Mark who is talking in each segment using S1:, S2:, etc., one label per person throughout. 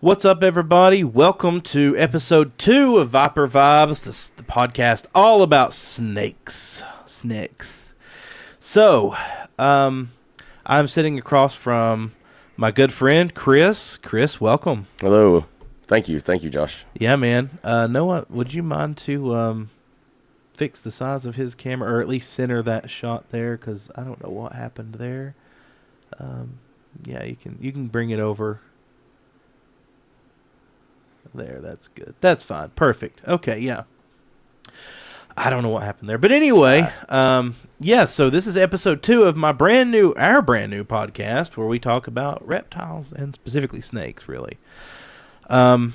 S1: What's up, everybody? Welcome to episode 2 of Viper Vibes, the podcast all about snakes. So, I'm sitting across from my good friend, Chris. Chris, welcome.
S2: Hello. Thank you, Josh.
S1: Yeah, man. Noah, would you mind to fix the size of his camera, or at least center that shot there, because I don't know what happened there. Yeah, you can bring it over. There, that's good. That's fine. Perfect. Okay, yeah. I don't know what happened there. But anyway, yeah, so this is episode 2 of our brand new podcast where we talk about reptiles and specifically snakes, really. So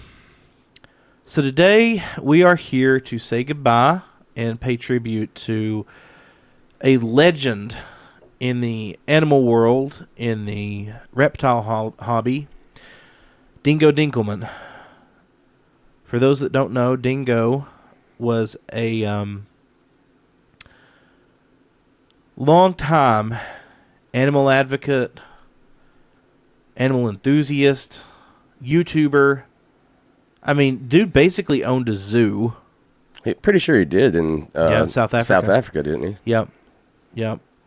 S1: today we are here to say goodbye and pay tribute to a legend in the animal world, in the reptile hobby, Dingo Dinkleman. For those that don't know, Dingo was a long-time animal advocate, animal enthusiast, YouTuber. I mean, dude basically owned a zoo.
S2: Pretty sure he did in
S1: South Africa.
S2: South Africa, didn't he?
S1: Yep.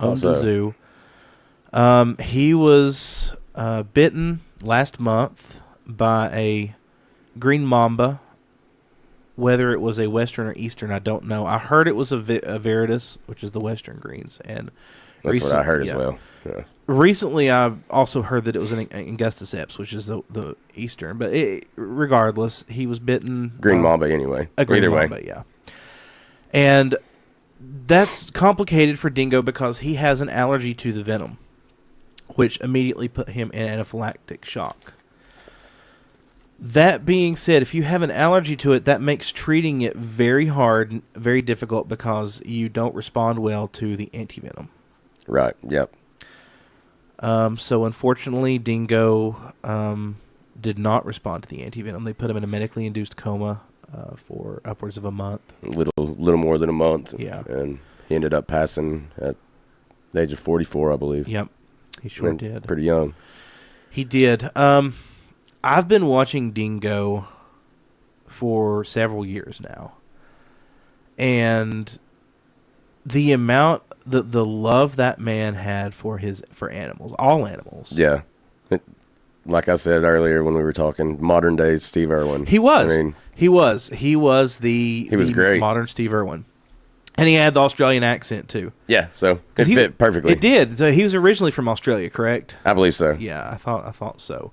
S1: Owned a zoo. He was bitten last month by a green mamba. Whether it was a western or eastern, I don't know. I heard it was a viridis, which is the western greens, and
S2: that's what I heard as well. Yeah.
S1: Recently, I also heard that it was an angusticeps, which is the eastern. But regardless, he was bitten.
S2: Green mamba, anyway.
S1: A green
S2: Either
S1: mamba,
S2: way.
S1: yeah. And that's complicated for Dingo because he has an allergy to the venom, which immediately put him in anaphylactic shock. That being said, if you have an allergy to it, that makes treating it very hard, very difficult because you don't respond well to the antivenom.
S2: Right, yep.
S1: So unfortunately, Dingo did not respond to the antivenom. They put him in a medically induced coma for upwards of a month.
S2: A little more than a month.
S1: Yeah.
S2: And he ended up passing at the age of 44, I believe.
S1: Yep, he sure did.
S2: Pretty young.
S1: He did. I've been watching Dingo for several years now, and the amount, the love that man had for animals, all animals.
S2: Yeah, like I said earlier when we were talking, modern day Steve Irwin.
S1: He was.
S2: I mean,
S1: he was the
S2: great.
S1: Modern Steve Irwin, and he had the Australian accent too.
S2: Yeah, so it fit perfectly.
S1: It did. So he was originally from Australia, correct?
S2: I believe so.
S1: Yeah, I thought so.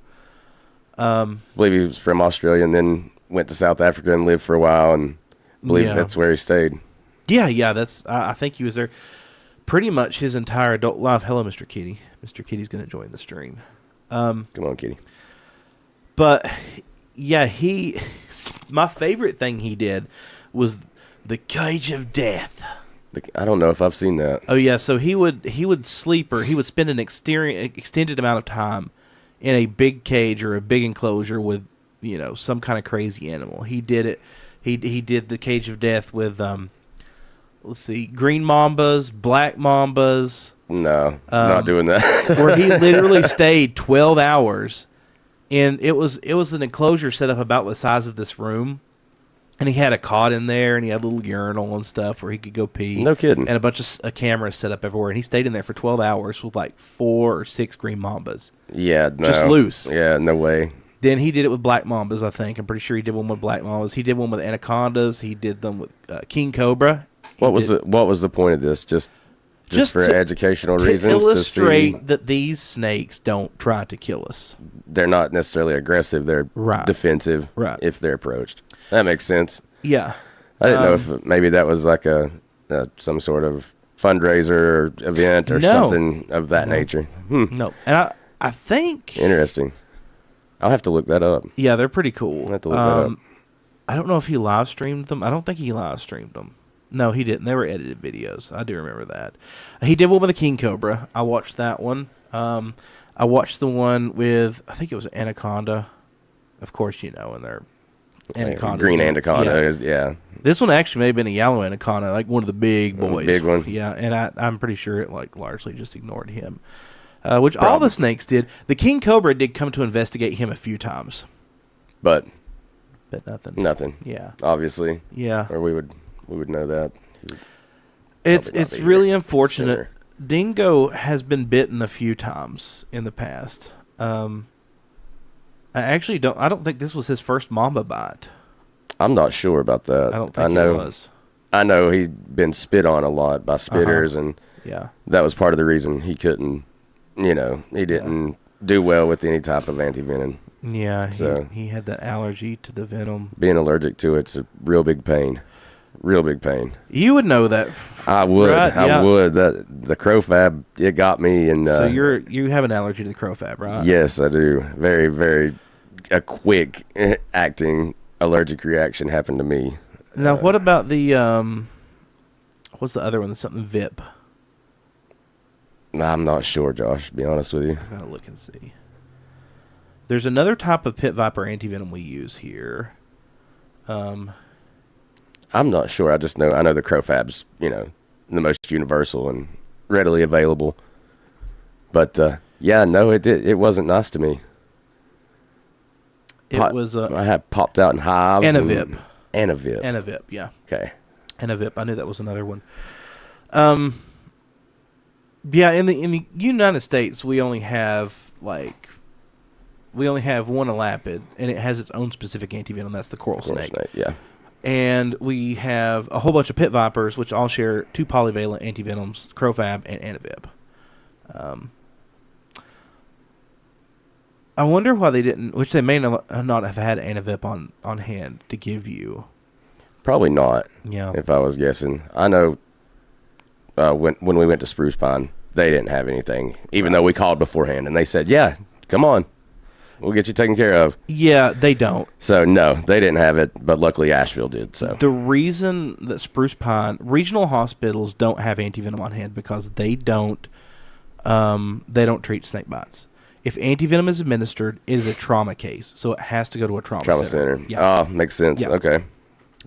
S2: I believe he was from Australia and then went to South Africa and lived for a while, and I believe that's where he stayed.
S1: Yeah, that's. I think he was there pretty much his entire adult life. Hello, Mr. Kitty. Mr. Kitty's going to join the stream.
S2: Come on, Kitty.
S1: But yeah, my favorite thing he did was the cage of death.
S2: I don't know if I've seen that.
S1: Oh yeah, so he would sleep, or he would spend an extended amount of time in a big cage or a big enclosure with, some kind of crazy animal. He did it. He did the cage of death with let's see, green mambas, black mambas.
S2: No, not doing that.
S1: Where he literally stayed 12 hours, and it was an enclosure set up about the size of this room, and he had a cot in there, and he had a little urinal and stuff where he could go pee.
S2: No kidding.
S1: And a bunch of cameras set up everywhere, and he stayed in there for 12 hours with like 4 or 6 green mambas.
S2: Yeah, no.
S1: Just loose.
S2: Yeah, no way.
S1: Then he did it with black mambas, I think. I'm pretty sure he did one with black mambas. He did one with anacondas. He did them with king cobra.
S2: What was the point of this? Just for educational reasons,
S1: to illustrate that these snakes don't try to kill us.
S2: They're not necessarily aggressive. They're defensive if they're approached. That makes sense.
S1: Yeah.
S2: I didn't know if maybe that was like some sort of fundraiser or event or something of that nature.
S1: No. And I think...
S2: Interesting. I'll have to look that up.
S1: Yeah, they're pretty cool.
S2: I'll have to look that up.
S1: I don't know if he live streamed them. I don't think he live streamed them. No, he didn't. They were edited videos. I do remember that. He did one with a king cobra. I watched that one. I watched the one with, I think it was anaconda. Of course, and they're anaconda.
S2: Green anaconda, yeah.
S1: This one actually may have been a yellow anaconda, like one of the big boys.
S2: Big one.
S1: Yeah, and I'm pretty sure it largely just ignored him. Which all the snakes did. The king cobra did come to investigate him a few times.
S2: but
S1: nothing.
S2: nothing.
S1: Yeah.
S2: Obviously.
S1: Yeah.
S2: Or we would know that.
S1: It's really unfortunate.
S2: Sooner.
S1: Dingo has been bitten a few times in the past. I don't think this was his first mamba bite.
S2: I'm not sure about that.
S1: I don't think it was.
S2: I know he's been spit on a lot by spitters, and
S1: yeah,
S2: that was part of the reason he couldn't, he didn't do well with any type of antivenom.
S1: Yeah,
S2: so
S1: he had that allergy to the venom.
S2: Being allergic to it's a real big pain. Real big pain.
S1: You would know that.
S2: I would.
S1: Right?
S2: I would. The crowfab, it got me. And
S1: so you have an allergy to the crowfab, right?
S2: Yes, I do. Very, very a quick acting allergic reaction happened to me.
S1: Now, what about the what's the other one? Something VIP.
S2: I'm not sure, Josh. To be honest with you,
S1: I gotta look and see. There's another type of pit viper antivenom we use here.
S2: I'm not sure. I know the crowfab's, the most universal and readily available. But it wasn't nice to me. I had popped out in hives.
S1: Antivip.
S2: Antivip,
S1: yeah.
S2: Okay.
S1: Antivip. I knew that was another one. Yeah, in the United States, we only have one elapid, and it has its own specific antivenom. That's the coral snake.
S2: Yeah.
S1: And we have a whole bunch of pit vipers, which all share 2 polyvalent antivenoms, crowfab and antivip. I wonder why they didn't, which they may not have had antivip on hand to give you.
S2: Probably not.
S1: Yeah.
S2: If I was guessing. I know when we went to Spruce Pine, they didn't have anything, even though we called beforehand, and they said, yeah, come on. We'll get you taken care of.
S1: Yeah, they don't.
S2: So, no, they didn't have it, but luckily Asheville did. So
S1: the reason that Spruce Pine regional hospitals don't have antivenom on hand because they don't treat snake bites. If antivenom is administered, it is a trauma case, so it has to go to a trauma center.
S2: Yeah. Oh, makes sense. Yeah. Okay.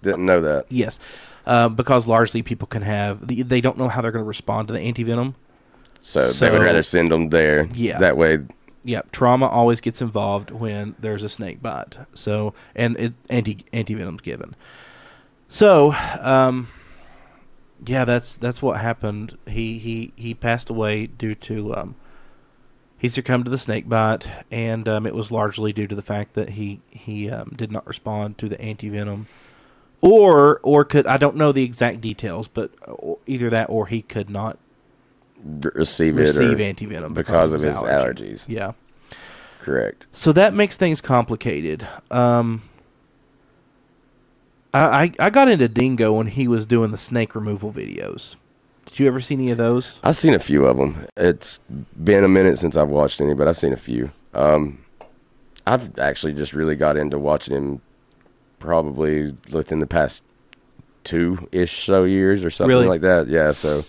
S2: Didn't know that.
S1: Yes, because largely people can have they don't know how they're going to respond to the antivenom.
S2: So they would rather send them there. Yeah. That way.
S1: Yeah, trauma always gets involved when there's a snake bite. So, and antivenom's given. So, yeah, that's what happened. He passed away due to he succumbed to the snake bite, and it was largely due to the fact that he did not respond to the antivenom, or could, I don't know the exact details, but either that or he could not
S2: receive
S1: antivenom
S2: because of his allergies.
S1: Yeah,
S2: correct.
S1: So that makes things complicated. I got into Dingo when he was doing the snake removal videos. Did you ever see any of those?
S2: I've seen a few of them. It's been a minute since I've watched any, but I've seen a few. I've actually just really got into watching him probably within the past 2-ish so years or something like that. Yeah, so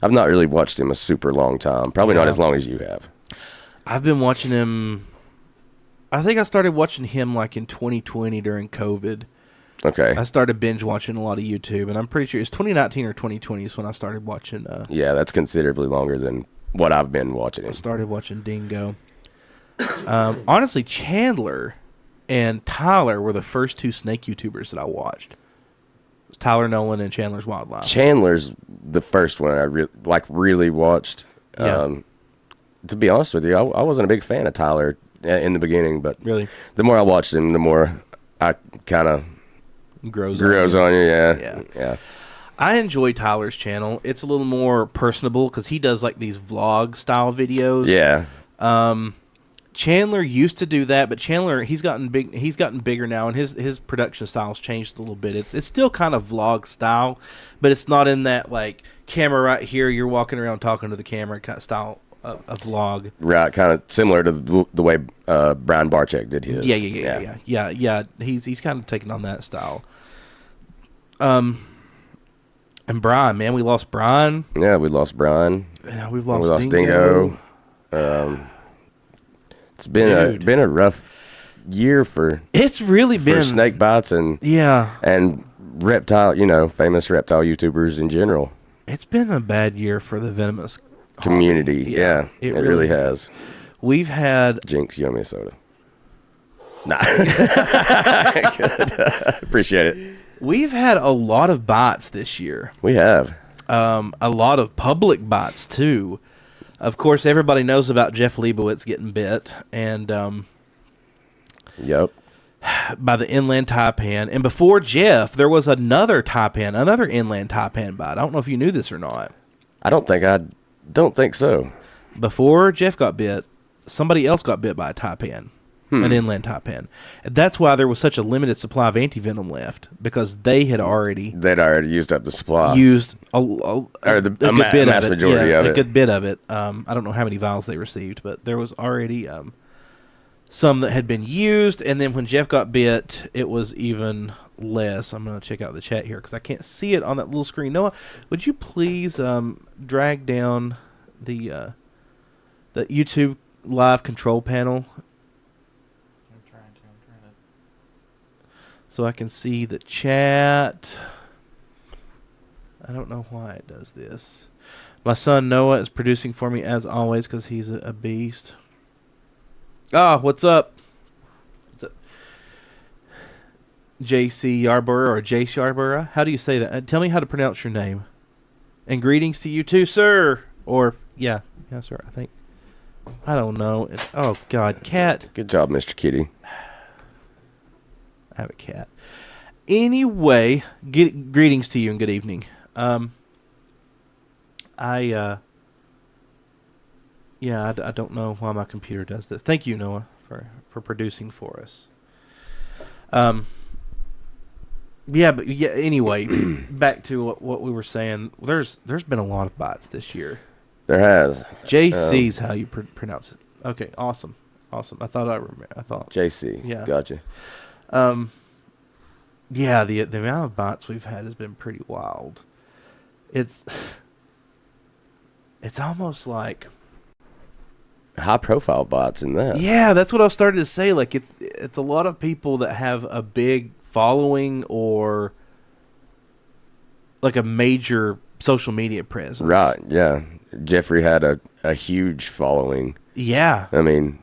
S2: I've not really watched him a super long time. Probably not as long as you have. I've
S1: been watching him. I think I started watching him like in 2020 during COVID.
S2: Okay.
S1: I started binge watching a lot of YouTube, and I'm pretty sure it's 2019 or 2020 is when I started watching.
S2: Yeah, that's considerably longer than what I've been watching.
S1: I started watching Dingo. Honestly, Chandler and Tyler were the first 2 snake YouTubers that I watched. It was Tyler Nolan and Chandler's Wildlife.
S2: Chandler's the first one I really watched.
S1: Yeah.
S2: To be honest with you, I wasn't a big fan of Tyler in the beginning, but
S1: really,
S2: the more I watched him, the more I kind of grows on you. Yeah.
S1: I enjoy Tyler's channel. It's a little more personable because he does like these vlog style videos.
S2: Yeah.
S1: Chandler used to do that, but Chandler he's gotten bigger now, and his production style's changed a little bit. It's still kind of vlog style, but it's not in that like camera right here, you're walking around talking to the camera kind of style of vlog.
S2: Right, kind of similar to the way Brian Barczyk did his.
S1: Yeah. He's kind of taken on that style. And Brian, man, we lost Brian.
S2: Yeah, we lost Brian.
S1: Yeah, we lost Dingo.
S2: It's been a rough year for.
S1: It's really been
S2: snake bites and reptile, famous reptile YouTubers in general.
S1: It's been a bad year for the venomous
S2: community. Yeah, it really has.
S1: We've had
S2: Jinx, you owe me a soda. Nah. Good. Appreciate it.
S1: We've had a lot of bites this year.
S2: We have.
S1: A lot of public bites, too. Of course, everybody knows about Jeff Leibowitz getting bit, and
S2: Yep.
S1: by the inland taipan. And before Jeff, there was another taipan, another inland taipan bite. I don't know if you knew this or not.
S2: I don't think so.
S1: Before Jeff got bit, somebody else got bit by a taipan, an inland taipan. And that's why there was such a limited supply of antivenom left, because they'd already
S2: used up the supply.
S1: used a
S2: the
S1: good bit
S2: mass
S1: of it.
S2: majority of
S1: a
S2: it.
S1: good bit of it. I don't know how many vials they received, but there was already some that had been used. And then when Jeff got bit, it was even less. I'm going to check out the chat here because I can't see it on that little screen. Noah, would you please drag down the YouTube live control panel?
S3: I'm trying to.
S1: So I can see the chat. I don't know why it does this. My son Noah is producing for me as always because he's a beast. Ah, what's up? What's up? JC Yarborough or Jace Yarborough? How do you say that? Tell me how to pronounce your name. And greetings to you too, sir. Or, yeah, sir, I think. I don't know. Oh, God, cat.
S2: Good job, Mr. Kitty.
S1: I have a cat. Anyway, greetings to you and good evening. I don't know why my computer does that. Thank you, Noah, for producing for us. Anyway, back to what we were saying. There's been a lot of bites this year.
S2: There has.
S1: JC's how you pronounce it. Okay, awesome. I thought
S2: JC.
S1: Yeah.
S2: Gotcha.
S1: Yeah, the amount of bites we've had has been pretty wild. It's almost like
S2: High profile bots in that.
S1: Yeah, that's what I was starting to say. Like it's a lot of people that have a big following or like a major social media presence.
S2: Right, yeah. Jeffrey had a huge following.
S1: Yeah.
S2: I mean,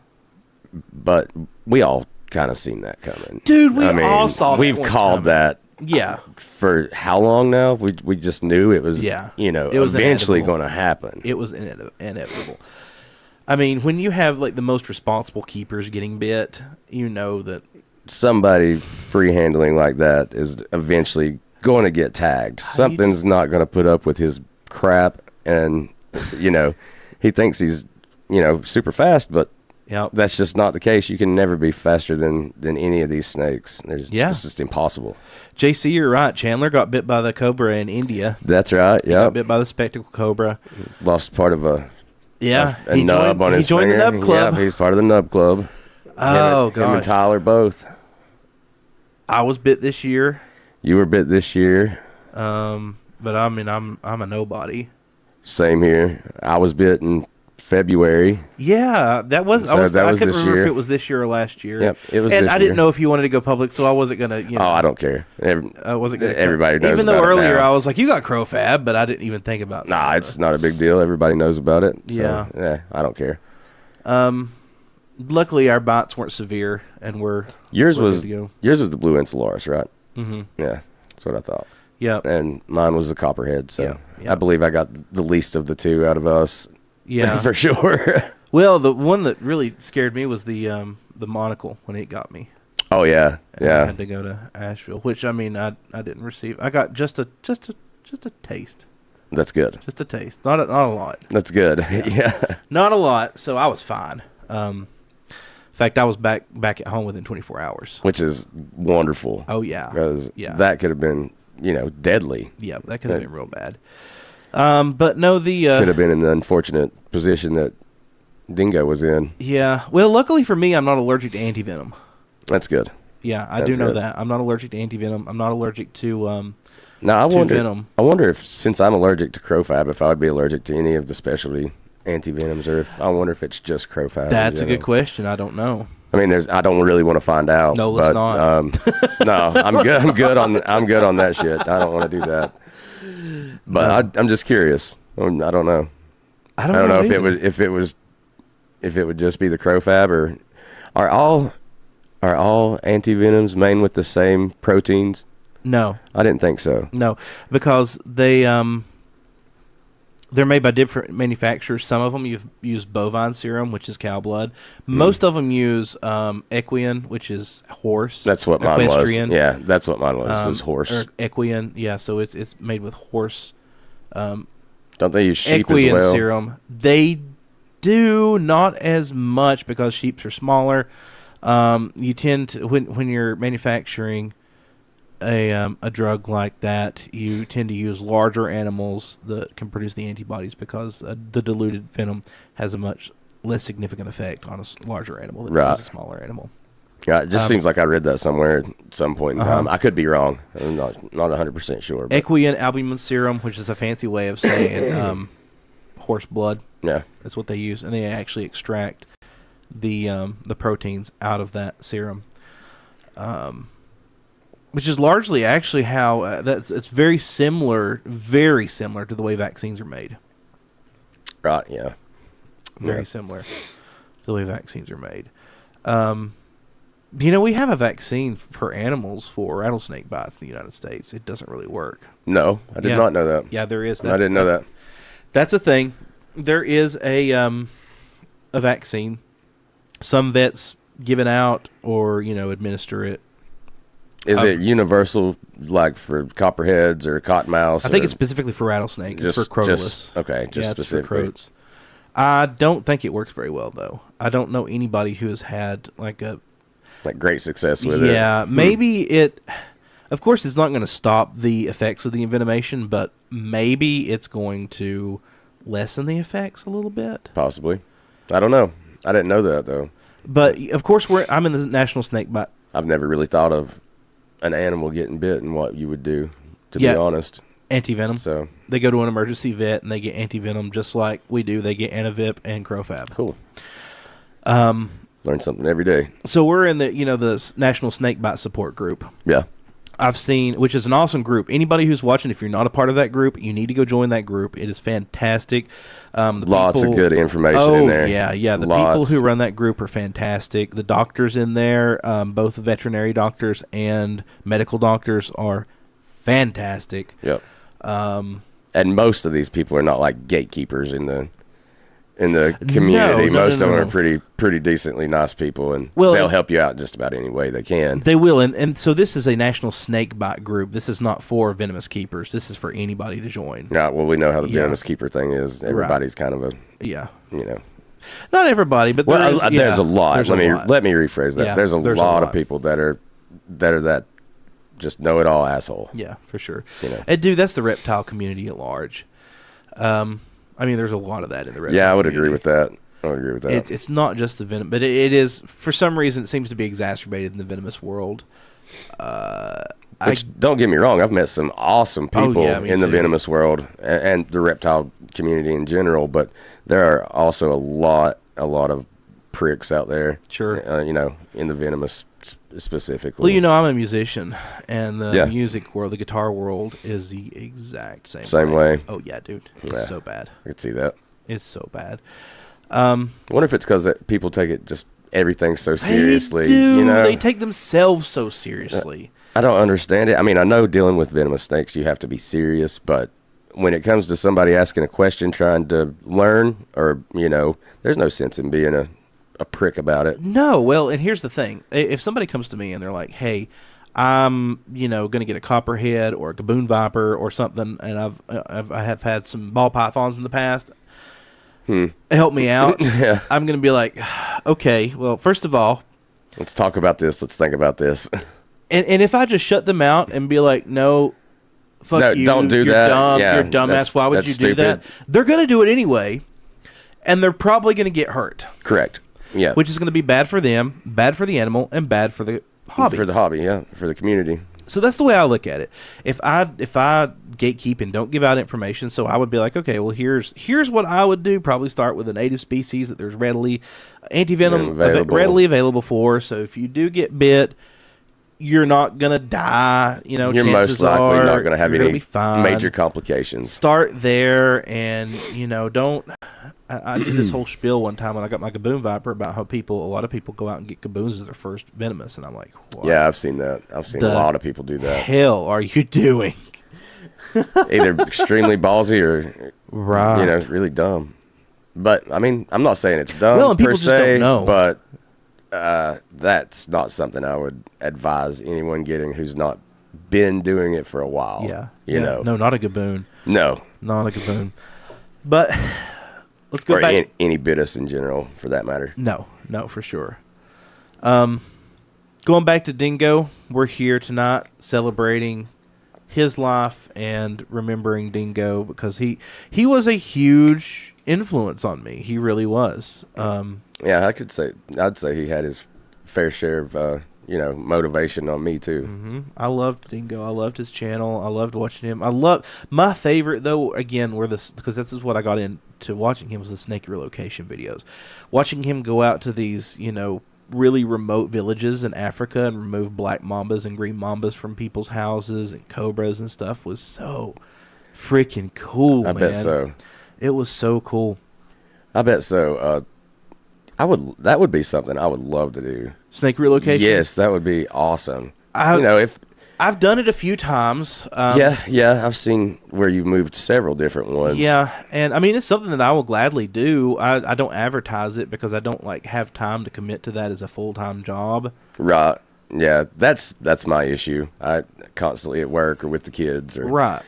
S2: but we all kind of seen that coming.
S1: Dude, all saw that.
S2: We've called that.
S1: Yeah.
S2: For how long now? We just knew it was,
S1: it was
S2: eventually
S1: inevitable.
S2: going to happen.
S1: It was inevitable. I mean, when you have like the most responsible keepers getting bit, you know that
S2: somebody free handling like that is eventually going to get tagged. Something's not going to put up with his crap, and he thinks he's super fast, but that's just not the case. You can never be faster than any of these snakes. It's just impossible.
S1: JC, you're right. Chandler got bit by the cobra in India.
S2: That's right.
S1: He got bit by the spectacle cobra.
S2: Lost part of a
S1: nub
S2: on his finger.
S1: He joined the nub club.
S2: Yeah, he's part of the nub club.
S1: Oh,
S2: him and
S1: gosh.
S2: Tyler both.
S1: I was bit this year.
S2: You were bit this year.
S1: But I mean, I'm a nobody.
S2: Same here. I was bit in February.
S1: Yeah, that was.
S2: So
S1: I
S2: that was
S1: couldn't
S2: this
S1: remember
S2: year.
S1: if it was this year or last year.
S2: Yep, it was.
S1: And
S2: this
S1: I didn't
S2: year.
S1: know if you wanted to go public, so I wasn't gonna.
S2: Oh, I don't care.
S1: I wasn't gonna.
S2: Everybody knows
S1: Even though
S2: about it
S1: earlier
S2: now.
S1: I was like, "You got crowfab," but I didn't even think about.
S2: Nah, it's not a big deal. Everybody knows about it. So,
S1: Yeah.
S2: I don't care.
S1: Luckily, our bites weren't severe, and
S2: Yours
S1: we're
S2: was
S1: good to go.
S2: yours was the blue Enceladus, right?
S1: Mm-hmm.
S2: Yeah, that's what I thought.
S1: Yeah.
S2: And mine was the copperhead. So
S1: Yeah.
S2: I believe I got the least of the two out of us.
S1: Yeah.
S2: for sure.
S1: Well, the one that really scared me was the monocle when it got me.
S2: Oh yeah,
S1: And I
S2: yeah.
S1: had to go to Asheville, which I mean I didn't receive. I got just a taste.
S2: That's good.
S1: Just a taste. Not a lot.
S2: That's good. Yeah.
S1: Not a lot, so I was fine. In fact, I was back at home within 24 hours.
S2: Which is wonderful.
S1: Oh yeah.
S2: Because
S1: Yeah.
S2: that could have been, deadly.
S1: Yeah, that could have been real bad. But no,
S2: Could have been in the unfortunate position that Dingo was in.
S1: Yeah. Well, luckily for me, I'm not allergic to antivenom.
S2: That's good.
S1: Yeah, I
S2: That's
S1: do know
S2: good.
S1: that. I'm not allergic to antivenom. I'm not allergic to
S2: Now
S1: venom.
S2: I wonder if, since I'm allergic to crowfab, if I would be allergic to any of the specialty antivenoms, or I wonder if it's just crowfab. in
S1: That's a good
S2: general.
S1: question. I don't know.
S2: I mean, I don't really want to find out.
S1: No, let's
S2: but,
S1: not.
S2: No, I'm good. I'm good on that shit. I don't want to do that. But I'm just curious. I don't know.
S1: I
S2: I don't know
S1: either.
S2: if it would just be the crowfab, or are all Are all antivenoms made with the same proteins?
S1: No,
S2: I didn't think so.
S1: no, because they're made by different manufacturers. Some of them use bovine serum, which is cow blood. Most of them use equine, which is horse.
S2: That's what mine was.
S1: equestrian.
S2: Yeah, that's what mine was horse.
S1: Or equine, yeah. So it's made with horse.
S2: Don't they use sheep
S1: Equine
S2: as well?
S1: serum. They do not as much because sheep are smaller. You tend to when you're manufacturing a drug like that, you tend to use larger animals that can produce the antibodies because the diluted venom has a much less significant effect on a larger animal than it does a smaller animal.
S2: Yeah, it just seems like I read that somewhere at some point in time. I could be wrong. I'm not 100% sure. But.
S1: Equine albumin serum, which is a fancy way of saying horse blood.
S2: Yeah,
S1: that's what they use, and they actually extract the proteins out of that serum, which is largely actually how it's very similar to the way vaccines are made.
S2: Right. Yeah.
S1: Very similar to the way vaccines are made. We have a vaccine for animals for rattlesnake bites in the United States. It doesn't really work.
S2: No, I did not know that.
S1: Yeah, there is.
S2: I didn't know that.
S1: That's a thing. There is a vaccine. Some vets give it out or administer it.
S2: Is it universal, like for copperheads or cottonmouths?
S1: I think it's specifically for rattlesnake. It's for crotalus.
S2: Just specifically.
S1: It's for croats. I don't think it works very well, though. I don't know anybody who has had like
S2: great success with it.
S1: Yeah, maybe it. Of course, it's not going to stop the effects of the envenomation, but maybe it's going to lessen the effects a little bit.
S2: Possibly. I don't know. I didn't know that though.
S1: But of course, I'm in the National Snake Bite.
S2: I've never really thought of an animal getting bit and what you would do. To be honest,
S1: antivenom.
S2: So
S1: they go to an emergency vet and they get antivenom just like we do. They get Antivip and Crofab.
S2: Cool. Learn something every day.
S1: So we're in the the National Snake Bite Support Group.
S2: Yeah.
S1: I've seen, which is an awesome group. Anybody who's watching, if you're not a part of that group, you need to go join that group. It is fantastic.
S2: Lots of good information in there.
S1: Yeah. The people who run that group are fantastic. The doctors in there, both veterinary doctors and medical doctors, are fantastic.
S2: Yep. And most of these people are not like gatekeepers in the community. Most of them are pretty decently nice people, and they'll help you out just about any way they can.
S1: They will, and so this is a national snake bite group. This is not for venomous keepers. This is for anybody to join.
S2: Right. Well, we know how the venomous keeper thing is. Everybody's kind of
S1: not everybody, but
S2: there's a lot. Let me rephrase that.
S1: Yeah,
S2: there's a lot of people that are that just know it all asshole.
S1: Yeah, for sure. And dude, that's the reptile community at large. There's a lot of that in the reptile
S2: I would
S1: community.
S2: agree with that. I would agree with that.
S1: It's not just the venom, but it is, for some reason, it seems to be exacerbated in the venomous world.
S2: Don't get me wrong, I've met some awesome people in the venomous world and the reptile community in general, but there are also a lot of pricks out there.
S1: Sure.
S2: In the venomous specifically.
S1: Well, I'm a musician, and the music world, the guitar world, is the exact same
S2: way.
S1: Oh, yeah, dude. It's so bad.
S2: I could see that.
S1: It's so bad.
S2: I wonder if it's because people take it just everything so seriously.
S1: They do. They take themselves so seriously.
S2: I don't understand it. I mean, I know dealing with venomous snakes, you have to be serious, but when it comes to somebody asking a question, trying to learn, or, there's no sense in being a prick about it.
S1: No, well, and here's the thing. If somebody comes to me and they're like, hey, I'm, going to get a copperhead or a gaboon viper or something, and I have had some ball pythons in the past, help me out.
S2: Yeah.
S1: I'm going to be like, okay, well, first of all,
S2: let's talk about this. Let's think about this.
S1: And if I just shut them out and be like, no, fuck you,
S2: don't do
S1: you're
S2: that.
S1: dumb,
S2: Yeah,
S1: you're a dumbass, why would you do that? They're going to do it anyway, and they're probably going to get hurt.
S2: Correct. Yeah.
S1: Which is going to be bad for them, bad for the animal, and bad for the hobby.
S2: For the hobby, yeah. For the community.
S1: So that's the way I look at it. If I gatekeep and don't give out information, so I would be like, okay, well, here's what I would do. Probably start with a native species that there's readily antivenom readily available for. So if you do get bit, you're not gonna die. You know,
S2: You're
S1: chances
S2: most likely
S1: are
S2: not going to have
S1: you're gonna
S2: any
S1: be fine.
S2: major complications.
S1: Start there, and don't. I did this whole spiel one time when I got my Gaboon Viper about how a lot of people go out and get Gaboons as their first venomous, and I'm like, what
S2: Yeah, I've seen that. I've seen a lot of people do that.
S1: hell are you doing?
S2: Either extremely ballsy or,
S1: Right.
S2: really dumb. But, I mean, I'm not saying it's dumb
S1: Well, and people
S2: per
S1: just don't
S2: se,
S1: know.
S2: but that's not something I would advise anyone getting who's not been doing it for a while.
S1: Yeah.
S2: You know.
S1: No, not a Gaboon.
S2: No.
S1: Not a Gaboon. But let's go
S2: Or
S1: back.
S2: any Bitus in general, for that matter.
S1: No, for sure. Going back to Dingo, we're here tonight celebrating his life and remembering Dingo because he was a huge influence on me. He really was.
S2: Yeah, I'd say he had his fair share of motivation on me too.
S1: I loved Dingo. I loved his channel. I loved watching him. My favorite though, again, because this is what I got into watching him, was the snake relocation videos. Watching him go out to these, really remote villages in Africa and remove black mambas and green mambas from people's houses and cobras and stuff was so freaking cool,
S2: I
S1: man.
S2: bet so.
S1: It was so cool.
S2: I bet so. That would be something I would love to do.
S1: Snake relocation?
S2: Yes, that would be awesome.
S1: I've done it a few times.
S2: Yeah, I've seen where you've moved several different ones.
S1: Yeah, and I mean it's something that I will gladly do. I don't advertise it because I don't have time to commit to that as a full-time job.
S2: Right. Yeah, that's my issue. I constantly at work or with the kids or
S1: Right.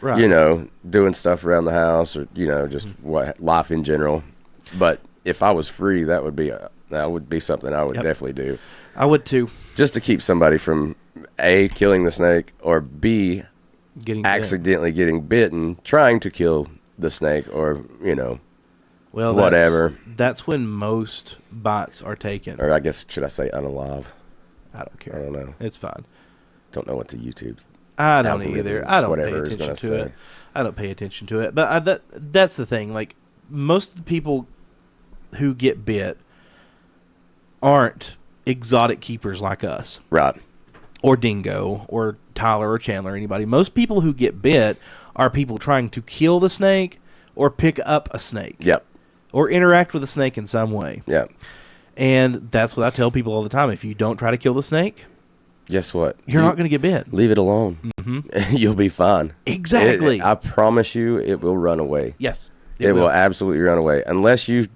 S2: doing stuff around the house or just what life in general. But if I was free, that would be something I would definitely do.
S1: I would too.
S2: Just to keep somebody from A, killing the snake, or B,
S1: Getting
S2: accidentally getting bitten trying to kill the snake, or
S1: well,
S2: whatever.
S1: That's when most bites are taken.
S2: Or I guess should I say unalive?
S1: I don't care.
S2: I don't know.
S1: It's fine.
S2: Don't know what the YouTube.
S1: I don't
S2: algorithm,
S1: either. I don't pay
S2: whatever is
S1: attention
S2: gonna
S1: to
S2: say.
S1: it. I don't pay attention to it. But that's the thing. Like most of the people who get bit aren't exotic keepers like us.
S2: Right.
S1: Or Dingo, or Tyler, or Chandler, or anybody. Most people who get bit are people trying to kill the snake or pick up a snake.
S2: Yep.
S1: Or interact with a snake in some way.
S2: Yep.
S1: And that's what I tell people all the time. If you don't try to kill the snake,
S2: Guess what?
S1: you're not going to get bit.
S2: Leave it alone. You'll be fine.
S1: Exactly.
S2: I promise you, it will run away.
S1: Yes.
S2: It will absolutely run away. Unless you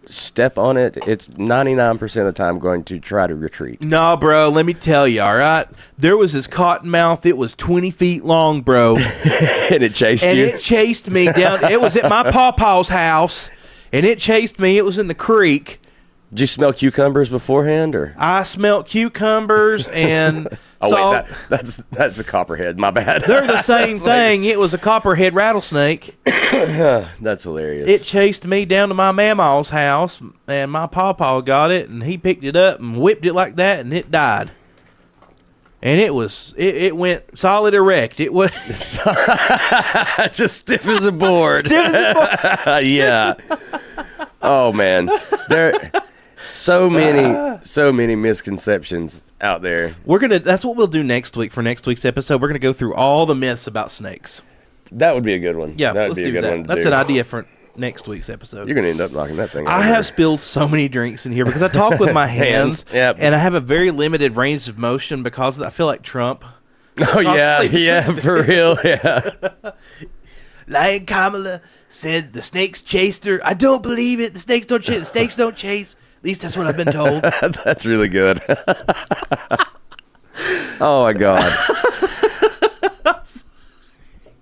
S2: step on it, it's 99% of the time going to try to retreat.
S1: No, bro, let me tell you, all right? There was this cottonmouth. It was 20 feet long, bro.
S2: And it chased
S1: And
S2: you?
S1: it chased me down. It was at my pawpaw's house, and it chased me. It was in the creek.
S2: Did you smell cucumbers beforehand, or?
S1: I smelled cucumbers and saw...
S2: Wait, that's a copperhead. My bad.
S1: They're the same thing. It was a copperhead rattlesnake.
S2: That's hilarious.
S1: It chased me down to my mamaw's house, and my pawpaw got it, and he picked it up and whipped it like that, and it died. And it went solid erect. It was
S2: just stiff as a board.
S1: stiff as a board.
S2: Yeah. Oh man, there so many misconceptions out there.
S1: That's what we'll do next week for next week's episode. We're gonna go through all the myths about snakes.
S2: That would be a good one.
S1: Yeah,
S2: that would
S1: let's
S2: be
S1: do
S2: a good
S1: that.
S2: one to
S1: That's
S2: do.
S1: an idea for next week's episode.
S2: You're gonna end up knocking that thing.
S1: I
S2: over.
S1: have spilled so many drinks in here because I talk with my hands,
S2: Yep.
S1: and I have a very limited range of motion because I feel like Trump.
S2: Oh yeah, for real, yeah.
S1: Lion Kamala said the snakes chased her. I don't believe it. The snakes don't chase. The snakes don't chase. At least that's what I've been told.
S2: That's really good. Oh my god.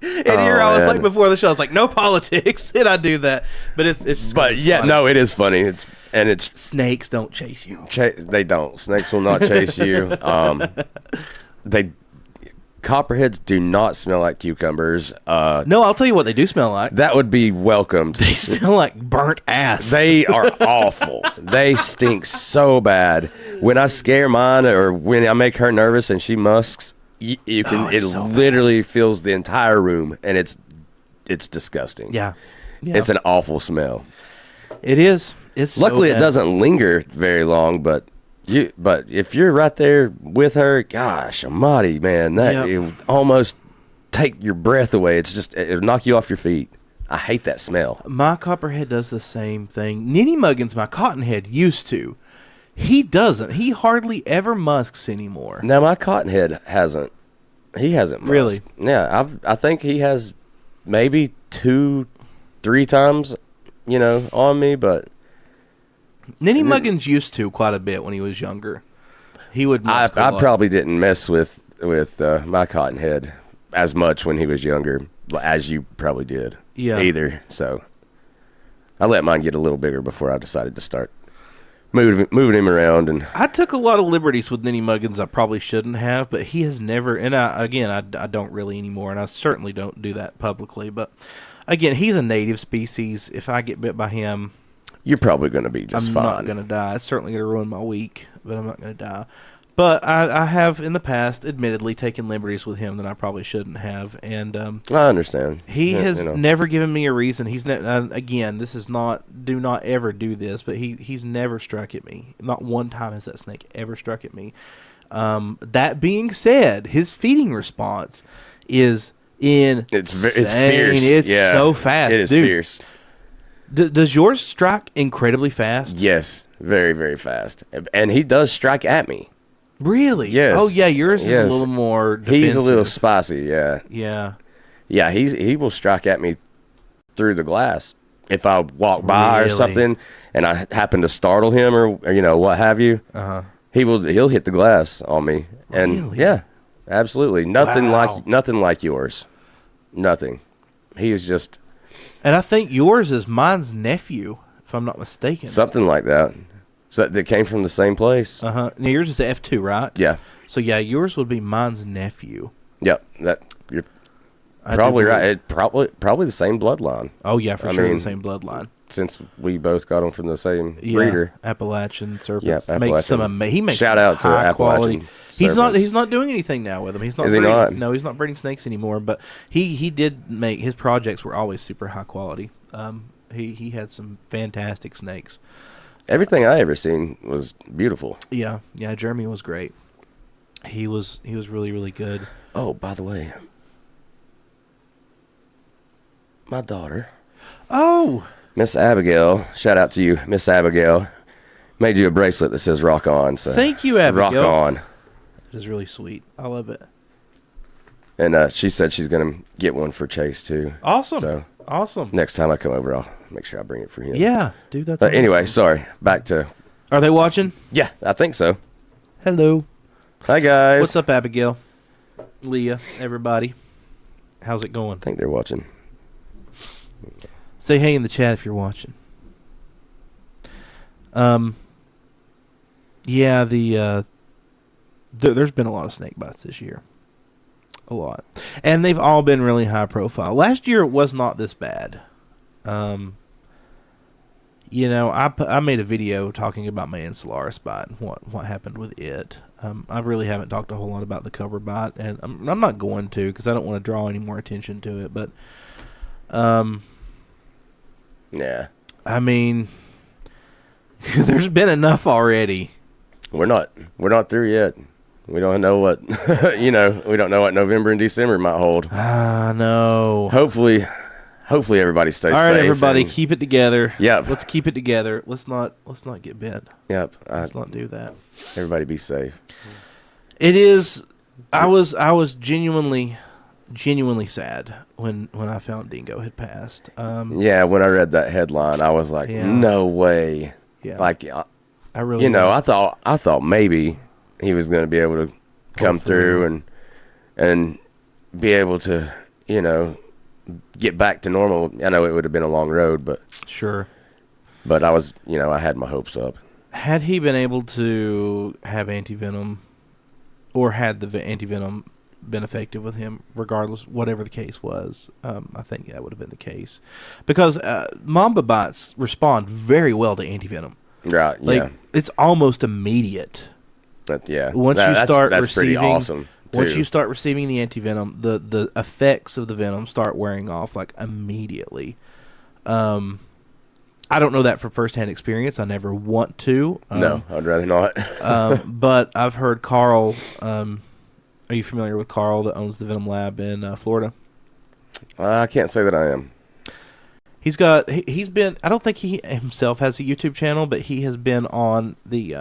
S1: And here I was like before the show, I was like, no politics, and I do that. But it's just
S2: But yeah,
S1: funny.
S2: no, it is funny. It's
S1: Snakes don't chase you.
S2: they don't. Snakes will not chase you. Copperheads do not smell like cucumbers.
S1: No, I'll tell you what they do smell like.
S2: That would be welcomed.
S1: They smell like burnt ass.
S2: They are awful. They stink so bad. When I scare mine or when I make her nervous and she musks, you can. It
S1: so
S2: literally fills the entire room, and it's disgusting.
S1: Yeah.
S2: It's an awful smell.
S1: It is. It's
S2: Luckily,
S1: so
S2: it
S1: bad.
S2: doesn't linger very long, but But if you're right there with her, gosh, almighty, man, that it would almost take your breath away. It'll knock you off your feet. I hate that smell.
S1: My copperhead does the same thing. Ninny Muggins, my cottonhead, used to. He doesn't. He hardly ever musks anymore.
S2: Now my cottonhead hasn't. He hasn't musked.
S1: Really?
S2: Yeah, I think he has maybe 2-3 times, on me, but
S1: Ninny Muggins used to quite a bit when he was younger. He would musk a
S2: I
S1: lot.
S2: probably didn't mess with my cottonhead as much when he was younger, as you probably did.
S1: Yeah.
S2: Either. So I let mine get a little bigger before I decided to start moving him around. And
S1: I took a lot of liberties with Ninny Muggins I probably shouldn't have, but he has never, and I don't really anymore, and I certainly don't do that publicly, but again, he's a native species. If I get bit by him,
S2: you're probably going to be just fine.
S1: I'm not going to die. It's certainly going to ruin my week, but I'm not going to die. But I have, in the past, admittedly taken liberties with him that I probably shouldn't have. And
S2: I understand.
S1: He has never given me a reason. He's again, this is not, do not ever do this, but he's never struck at me. Not one time has that snake ever struck at me. That being said, his feeding response is insane.
S2: It's fierce.
S1: It's so fast.
S2: It is
S1: dude.
S2: fierce.
S1: Does yours strike incredibly fast?
S2: Yes, very, very fast. And he does strike at me.
S1: Really?
S2: Yes.
S1: Oh, yeah, yours is a little more defensive.
S2: He's a little spicy, yeah.
S1: Yeah.
S2: Yeah, he will strike at me through the glass. If I walk by or something and I happen to startle him or what have you, he'll hit the glass on me. And
S1: Really?
S2: yeah, absolutely. Nothing
S1: Wow.
S2: like yours. Nothing. He is just
S1: And I think yours is mine's nephew, if I'm not mistaken.
S2: something like that. So that came from the same place.
S1: Now yours is F2, right?
S2: Yeah.
S1: So yeah, yours would be mine's nephew.
S2: Yep. You're
S1: I
S2: probably
S1: do
S2: right.
S1: believe-
S2: It probably the same bloodline.
S1: Oh yeah, for
S2: I
S1: sure,
S2: mean,
S1: the same bloodline.
S2: Since we both got them from the same
S1: Yeah,
S2: breeder.
S1: Appalachian serpents.
S2: Yeah,
S1: Makes
S2: Appalachian.
S1: some he makes
S2: Shout
S1: some
S2: out to
S1: high
S2: Appalachian
S1: quality. He's
S2: serpents.
S1: not doing anything now with them. He's not.
S2: Is he
S1: breeding,
S2: not?
S1: No, he's not breeding snakes anymore. But he did make his projects were always super high quality. He had some fantastic snakes.
S2: Everything I ever seen was beautiful.
S1: Yeah, Jeremy was great. He was really, really good.
S2: Oh, by the way, my daughter,
S1: Oh,
S2: Miss Abigail, shout out to you, Miss Abigail, made you a bracelet that says "Rock On." So
S1: thank you, Abigail.
S2: rock on.
S1: It is really sweet. I love it.
S2: And she said she's gonna get one for Chase too.
S1: Awesome.
S2: So
S1: Awesome.
S2: next time I come over, I'll make sure I bring it for him.
S1: Yeah, dude, that's
S2: But anyway,
S1: awesome.
S2: sorry. Back to
S1: Are they watching?
S2: yeah, I think so.
S1: Hello.
S2: Hi guys.
S1: What's up, Abigail? Leah, everybody. How's it going?
S2: I think they're watching.
S1: Say hey in the chat if you're watching. Yeah, there's been a lot of snake bites this year. A lot. And they've all been really high profile. Last year it was not this bad. I made a video talking about my Enceladus bite and what happened with it. I really haven't talked a whole lot about the cover bite, and I'm not going to because I don't want to draw any more attention to it. But,
S2: Yeah.
S1: I mean, there's been enough already.
S2: We're not through yet. We don't know what we don't know what November and December might hold.
S1: Ah, no.
S2: Hopefully everybody stays safe.
S1: All right, everybody,
S2: and-
S1: keep it together.
S2: Yep.
S1: Let's keep it together. Let's not get bit.
S2: Yep.
S1: Let's not do that.
S2: Everybody be safe.
S1: It is. I was genuinely sad when I found Dingo had passed.
S2: Yeah, when I read that headline, I was like,
S1: Yeah.
S2: no way.
S1: Yeah.
S2: Like,
S1: I really.
S2: I thought maybe he was going to be able to come through and be able to, get back to normal. I know it would have been a long road, but
S1: Sure.
S2: I was, I had my hopes up.
S1: Had he been able to have antivenom, or had the antivenom been effective with him, regardless, whatever the case was, I think that would have been the case, because mamba bites respond very well to antivenom.
S2: Right.
S1: Like,
S2: Yeah.
S1: it's almost immediate.
S2: Yeah.
S1: Once you start
S2: that's pretty
S1: receiving-
S2: awesome.
S1: Once
S2: too.
S1: you start receiving the antivenom, the effects of the venom start wearing off like immediately. I don't know that from firsthand experience. I never want to.
S2: No, I'd rather not.
S1: But I've heard Carl. Are you familiar with Carl that owns the Venom Lab in Florida?
S2: I can't say that I am.
S1: He's got. He's been. I don't think he himself has a YouTube channel, but he has been on the.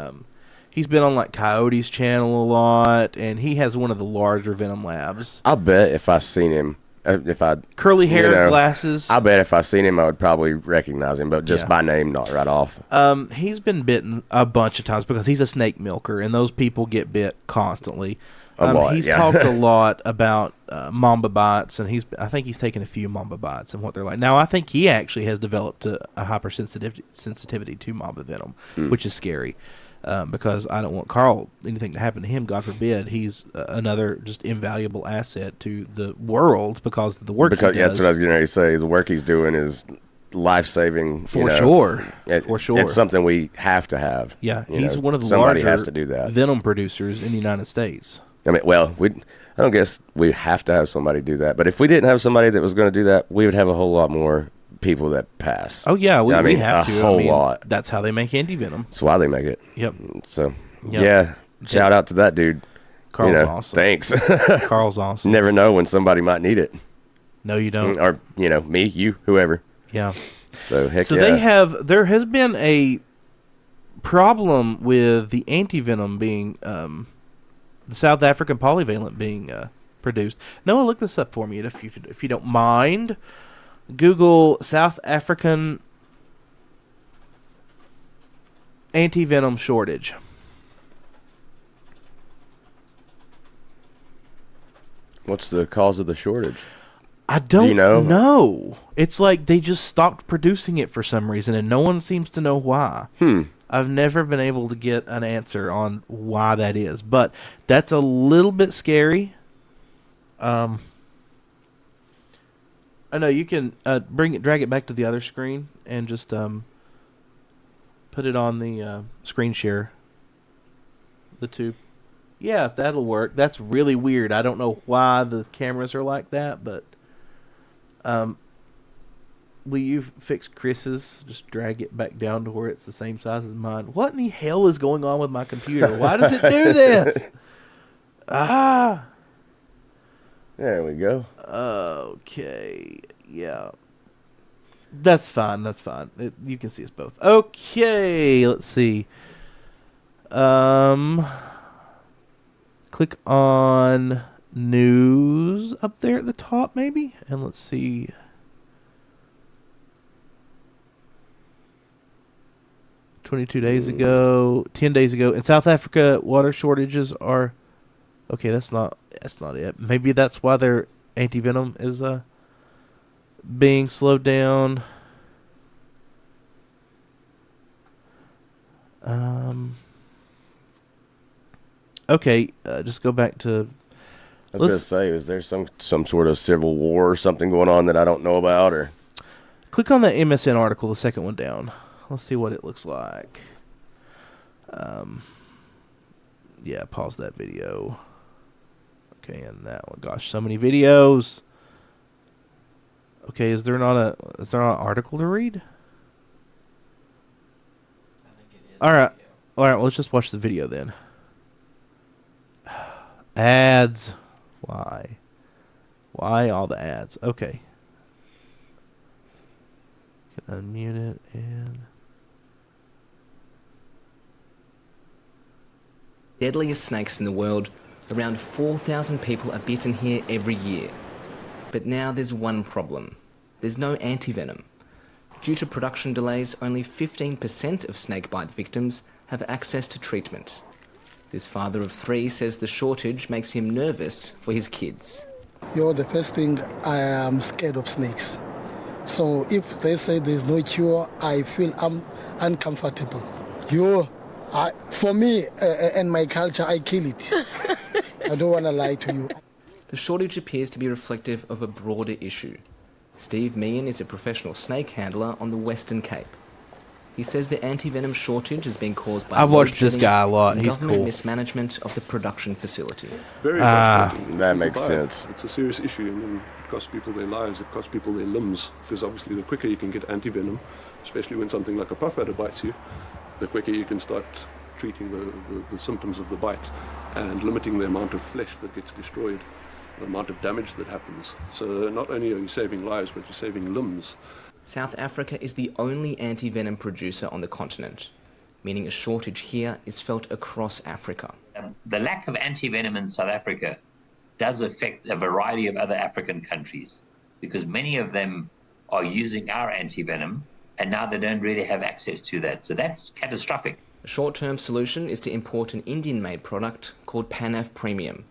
S1: He's been on like Coyote's channel a lot, and he has one of the larger Venom Labs.
S2: I'll bet if I seen him, if I
S1: Curly hair, glasses.
S2: I bet if I seen him, I would probably recognize him, but just by name, not right off.
S1: He's been bitten a bunch of times because he's a snake milker, and those people get bit constantly. He's talked a lot about mamba bites, and I think he's taken a few mamba bites and what they're like. Now, I think he actually has developed a hypersensitivity to mamba venom, which is scary. Because I don't want anything to happen to him, God forbid. He's another just invaluable asset to the world because of the work he does.
S2: That's what I was getting ready to say. The work he's doing is life-saving.
S1: For sure.
S2: It's something we have to have.
S1: Yeah, he's one of the
S2: somebody
S1: larger
S2: has to do that.
S1: venom producers in the United States.
S2: I mean, well, I don't guess we have to have somebody do that. But if we didn't have somebody that was going to do that, we would have a whole lot more people that pass.
S1: Oh, yeah, we have to.
S2: A whole lot.
S1: That's how they make antivenom.
S2: That's why they make it.
S1: Yep.
S2: So, yeah, shout out to that dude.
S1: Carl's awesome.
S2: Thanks.
S1: Carl's awesome.
S2: Never know when somebody might need it.
S1: No, you don't.
S2: Or, me, you, whoever.
S1: Yeah.
S2: So, heck yeah.
S1: There has been a problem with the antivenom being, the South African polyvalent being produced. Noah, look this up for me if you don't mind. Google South African antivenom shortage.
S2: What's the cause of the shortage?
S1: I don't
S2: know?
S1: know. It's like they just stopped producing it for some reason, and no one seems to know why. I've never been able to get an answer on why that is, but that's a little bit scary. I know you can drag it back to the other screen and just put it on the screen share. The tube. Yeah, that'll work. That's really weird. I don't know why the cameras are like that, but will you fix Chris's? Just drag it back down to where it's the same size as mine. What in the hell is going on with my computer? Why does it do this?
S2: There we go.
S1: Okay. Yeah. That's fine. You can see us both. Okay. Let's see. Click on news up there at the top, maybe? And let's see. $22 days ago, 10 days ago. In South Africa, water shortages are... Okay, that's not it. Maybe that's why their antivenom is being slowed down. Okay, just go back to...
S2: I was going to say, is there some sort of civil war or something going on that I don't know about? Or
S1: click on the MSN article, the second one down. Let's see what it looks like. Yeah, pause that video. Okay, and that one. Gosh, so many videos. Okay, is there not an article to read?
S3: I think it is.
S1: All right. Well, let's just watch the video then. Ads. Why? Why all the ads? Okay. Can unmute it and...
S4: Deadliest snakes in the world, around 4,000 people are bitten here every year. But now there's one problem. There's no antivenom. Due to production delays, only 15% of snakebite victims have access to treatment. This father of 3 says the shortage makes him nervous for his kids.
S5: The first thing, I am scared of snakes. So if they say there's no cure, I feel uncomfortable. For me and my culture, I kill it. I don't want to lie to you.
S4: The shortage appears to be reflective of a broader issue. Steve Meehan is a professional snake handler on the Western Cape. He says the antivenom shortage has been caused by
S1: I've watched this guy a lot. He's
S4: government
S1: cool.
S4: mismanagement of the production facility.
S6: Very frustrating.
S2: that makes sense.
S6: It's a serious issue, and it costs people their lives, it costs people their limbs, because obviously the quicker you can get antivenom, especially when something like a puffadder bites you, the quicker you can start treating the symptoms of the bite and limiting the amount of flesh that gets destroyed, the amount of damage that happens. So not only are you saving lives, but you're saving limbs.
S4: South Africa is the only antivenom producer on the continent, meaning a shortage here is felt across Africa.
S7: The lack of antivenom in South Africa does affect a variety of other African countries, because many of them are using our antivenom, and now they don't really have access to that. So that's catastrophic.
S4: A short-term solution is to import an Indian-made product called Panav Premium,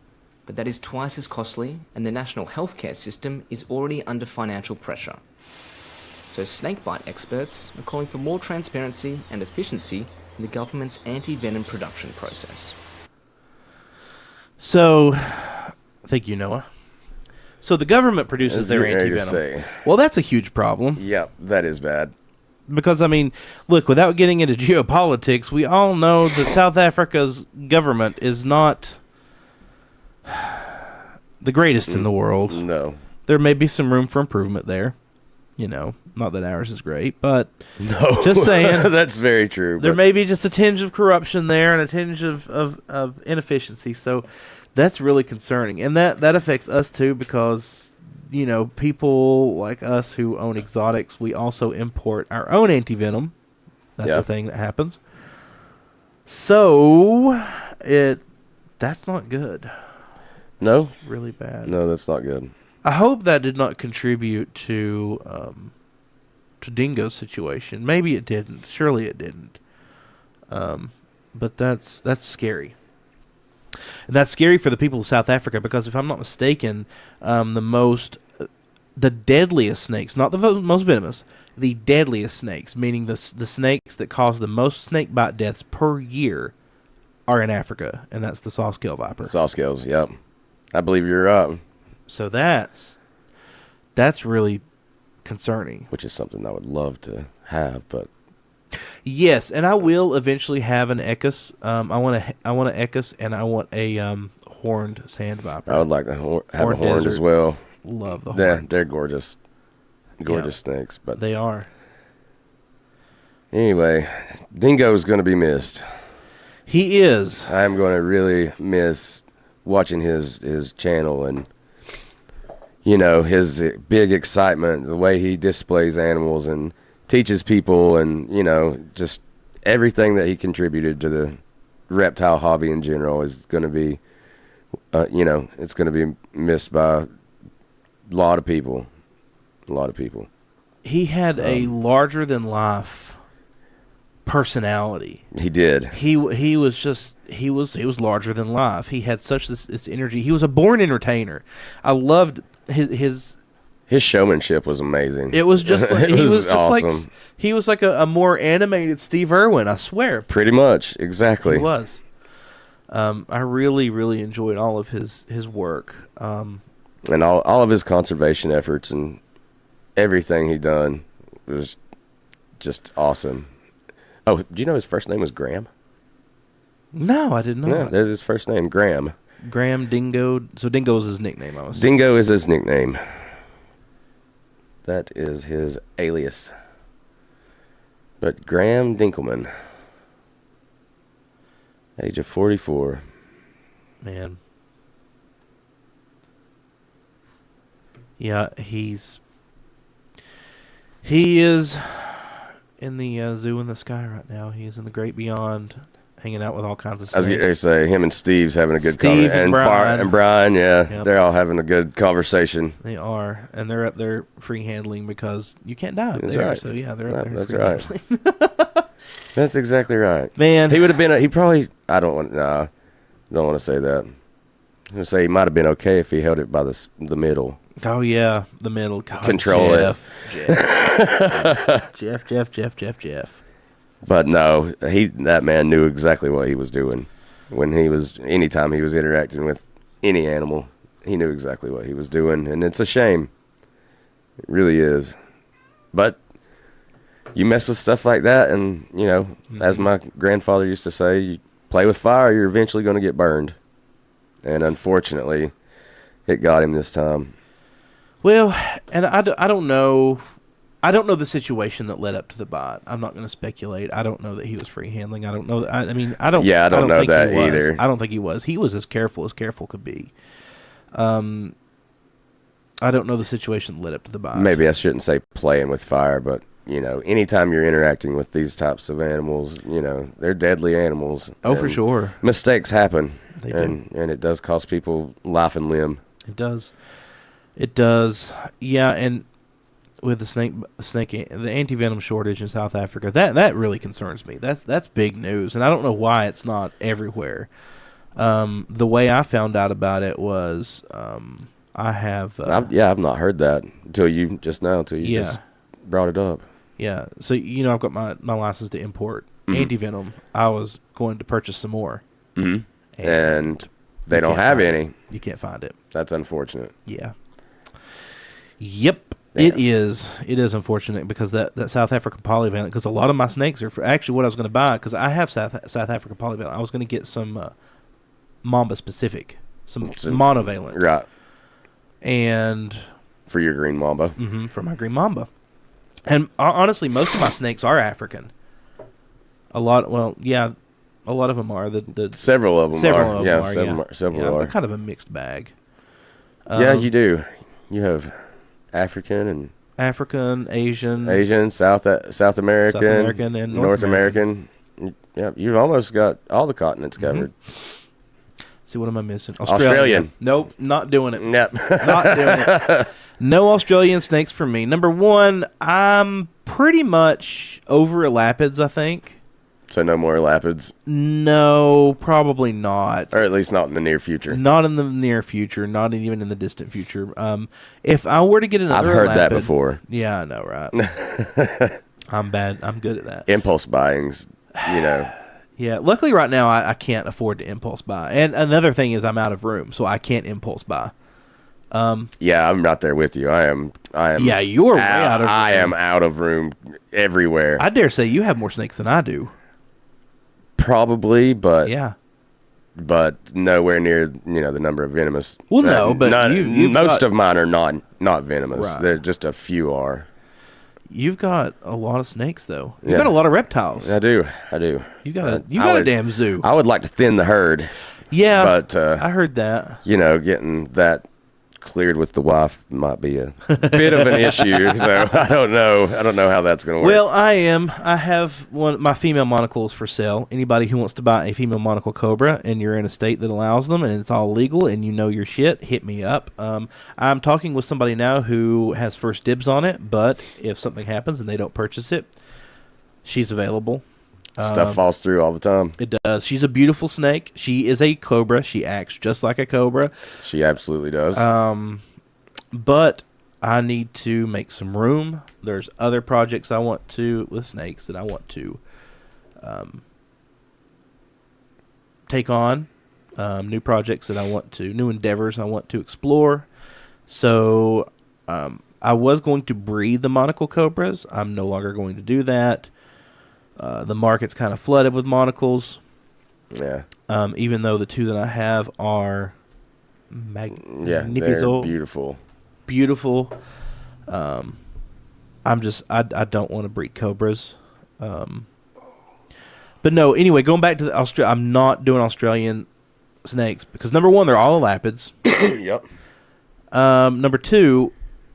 S4: but that is twice as costly, and the national healthcare system is already under financial pressure. So snakebite experts are calling for more transparency and efficiency in the government's anti-venom production process.
S1: So, thank you, Noah. So the government produces their antivenom. Well, that's a huge problem.
S2: Yep, that is bad.
S1: Because, I mean, look, without getting into geopolitics, we all know that South Africa's government is not the greatest in the world.
S2: No.
S1: There may be some room for improvement there. You know, not that ours is great, but
S2: no.
S1: Just saying.
S2: That's very true.
S1: There may be just a tinge of corruption there and a tinge of inefficiency. So that's really concerning. And that affects us, too, because, you know, people like us who own exotics, we also import our own antivenom. That's a thing that happens. So that's not good.
S2: No?
S1: Really bad.
S2: No, that's not good.
S1: I hope that did not contribute to Dingo's situation. Maybe it didn't. Surely it didn't. But that's scary. And that's scary for the people of South Africa because, if I'm not mistaken, the deadliest snakes, not the most venomous, the deadliest snakes, meaning the snakes that cause the most snake bite deaths per year, are in Africa, and that's the saw-scale viper.
S2: Saw-scales, yep. I believe you're right.
S1: So that's really concerning.
S2: Which is something I would love to have, but
S1: yes, and I will eventually have an Echis. I want an Echis, and I want a horned sand viper.
S2: I would like to have a horned as well.
S1: Love the horn.
S2: Yeah, they're gorgeous, snakes. But
S1: they are.
S2: Anyway, Dingo's going to be missed.
S1: He is.
S2: I'm going to really miss watching his channel and, you know, his big excitement, the way he displays animals and teaches people, and, you know, just everything that he contributed to the reptile hobby in general is going to be, you know, it's going to be missed by a lot of people. A lot of people.
S1: He had a larger-than-life personality.
S2: He did.
S1: He was larger than life. He had such this energy. He was a born entertainer. I loved his
S2: showmanship was amazing.
S1: It was just like,
S2: he was awesome.
S1: He was like a more animated Steve Irwin, I swear.
S2: Pretty much, exactly.
S1: He was. I really, really enjoyed all of his work.
S2: And all of his conservation efforts and everything he done was just awesome. Oh, do you know his first name was Graham?
S1: No, I did not.
S2: Yeah, that's his first name, Graham.
S1: Graham Dingo. So Dingo is his nickname, I was saying.
S2: Dingo is his nickname. That is his alias. But Graham Dinkleman, age of 44.
S1: Man. Yeah, he is in the zoo in the sky right now. He's in the great beyond, hanging out with all kinds of snakes.
S2: I was going to say, him and Steve's having a good
S1: Steve
S2: conversation.
S1: and
S2: Brian, yeah.
S1: Yep.
S2: They're all having a good conversation.
S1: They are. And they're up there free handling because you can't die up
S2: That's
S1: there.
S2: right.
S1: So, yeah, they're up there
S2: That's
S1: free
S2: right.
S1: handling.
S2: That's exactly right.
S1: Man.
S2: He would have been, he probably, don't want to say that. I'm going to say he might have been okay if he held it by the middle.
S1: Oh, yeah, the middle. God,
S2: Control
S1: Jeff. Jeff.
S2: But no, that man knew exactly what he was doing. Anytime he was interacting with any animal, he knew exactly what he was doing, and it's a shame. It really is. But you mess with stuff like that, and, you know, as my grandfather used to say, you play with fire, you're eventually going to get burned. And unfortunately, it got him this time.
S1: Well, and I don't know I don't know the situation that led up to the bite. I'm not going to speculate. I don't know that he was free handling. I don't know. I mean, I don't.
S2: Yeah, I don't know
S1: think
S2: that
S1: he was.
S2: either.
S1: I don't think he was. He was as careful could be. I don't know the situation that led up to the bite.
S2: Maybe I shouldn't say playing with fire, but anytime you're interacting with these types of animals, they're deadly animals.
S1: Oh, for sure.
S2: Mistakes happen,
S1: They
S2: and it does cost people life and limb.
S1: It does. It does. Yeah, and with the the antivenom shortage in South Africa, that really concerns me. That's big news, and I don't know why it's not everywhere. The way I found out about it was I have.
S2: I've not heard that until you just brought it up.
S1: Yeah, so I've got my license to import antivenom. I was going to purchase some more,
S2: and they don't have any.
S1: You can't find it.
S2: That's unfortunate.
S1: Yeah. Yep.
S2: Yeah.
S1: It is unfortunate because that South African polyvalent, because a lot of my snakes are actually what I was going to buy, because I have South African polyvalent. I was going to get some Mamba specific, some monovalent.
S2: Right.
S1: And
S2: for your green Mamba.
S1: For my green Mamba. And honestly, most of my snakes are African. A lot of them are.
S2: Several of them are. Several are.
S1: They're kind of a mixed bag.
S2: Yeah, you do. You have African,
S1: Asian,
S2: South American,
S1: and
S2: North American. Yeah, you've almost got all the continents covered.
S1: See, what am I missing?
S2: Australian.
S1: Nope, not doing it.
S2: Yep.
S1: Not doing it. No Australian snakes for me. Number one, I'm pretty much over elapids, I think.
S2: So no more elapids?
S1: No, probably not.
S2: Or at least not in the near future.
S1: Not in the near future, not even in the distant future. If I were to get another
S2: I've heard
S1: elapid,
S2: that before.
S1: Yeah, I know, right? I'm bad. I'm good at that.
S2: Impulse buyings,
S1: Yeah, luckily right now I can't afford to impulse buy. And another thing is I'm out of room, so I can't impulse buy.
S2: Yeah, I'm right there with you. I am.
S1: Yeah, you're way out of room.
S2: I am out of room everywhere.
S1: I dare say you have more snakes than I do.
S2: Probably, but
S1: yeah,
S2: but nowhere near the number of venomous.
S1: Well, no, but
S2: most of mine are not venomous.
S1: Right.
S2: There just a few are.
S1: You've got a lot of snakes, though. You've got a lot of reptiles.
S2: I do.
S1: You got a damn zoo.
S2: I would like to thin the herd.
S1: Yeah,
S2: but
S1: I heard that.
S2: Getting that cleared with the wife might be a bit of an issue. So I don't know how that's going to work.
S1: Well, I have my female monocles for sale. Anybody who wants to buy a female monocle cobra and you're in a state that allows them and it's all legal and you know your shit, hit me up. I'm talking with somebody now who has first dibs on it, but if something happens and they don't purchase it, she's available.
S2: Stuff falls through all the time.
S1: It does. She's a beautiful snake. She is a cobra. She acts just like a cobra.
S2: She absolutely does.
S1: But I need to make some room. There's other projects with snakes that I want to take on. New projects new endeavors I want to explore. So I was going to breed the monocle cobras. I'm no longer going to do that. The market's kind of flooded with monocles.
S2: Yeah.
S1: Even though the two that I have are
S2: they're beautiful.
S1: Beautiful. I don't want to breed cobras. But no, anyway, going back to I'm not doing Australian snakes because number one, they're all elapids.
S2: Yep.
S1: Number two,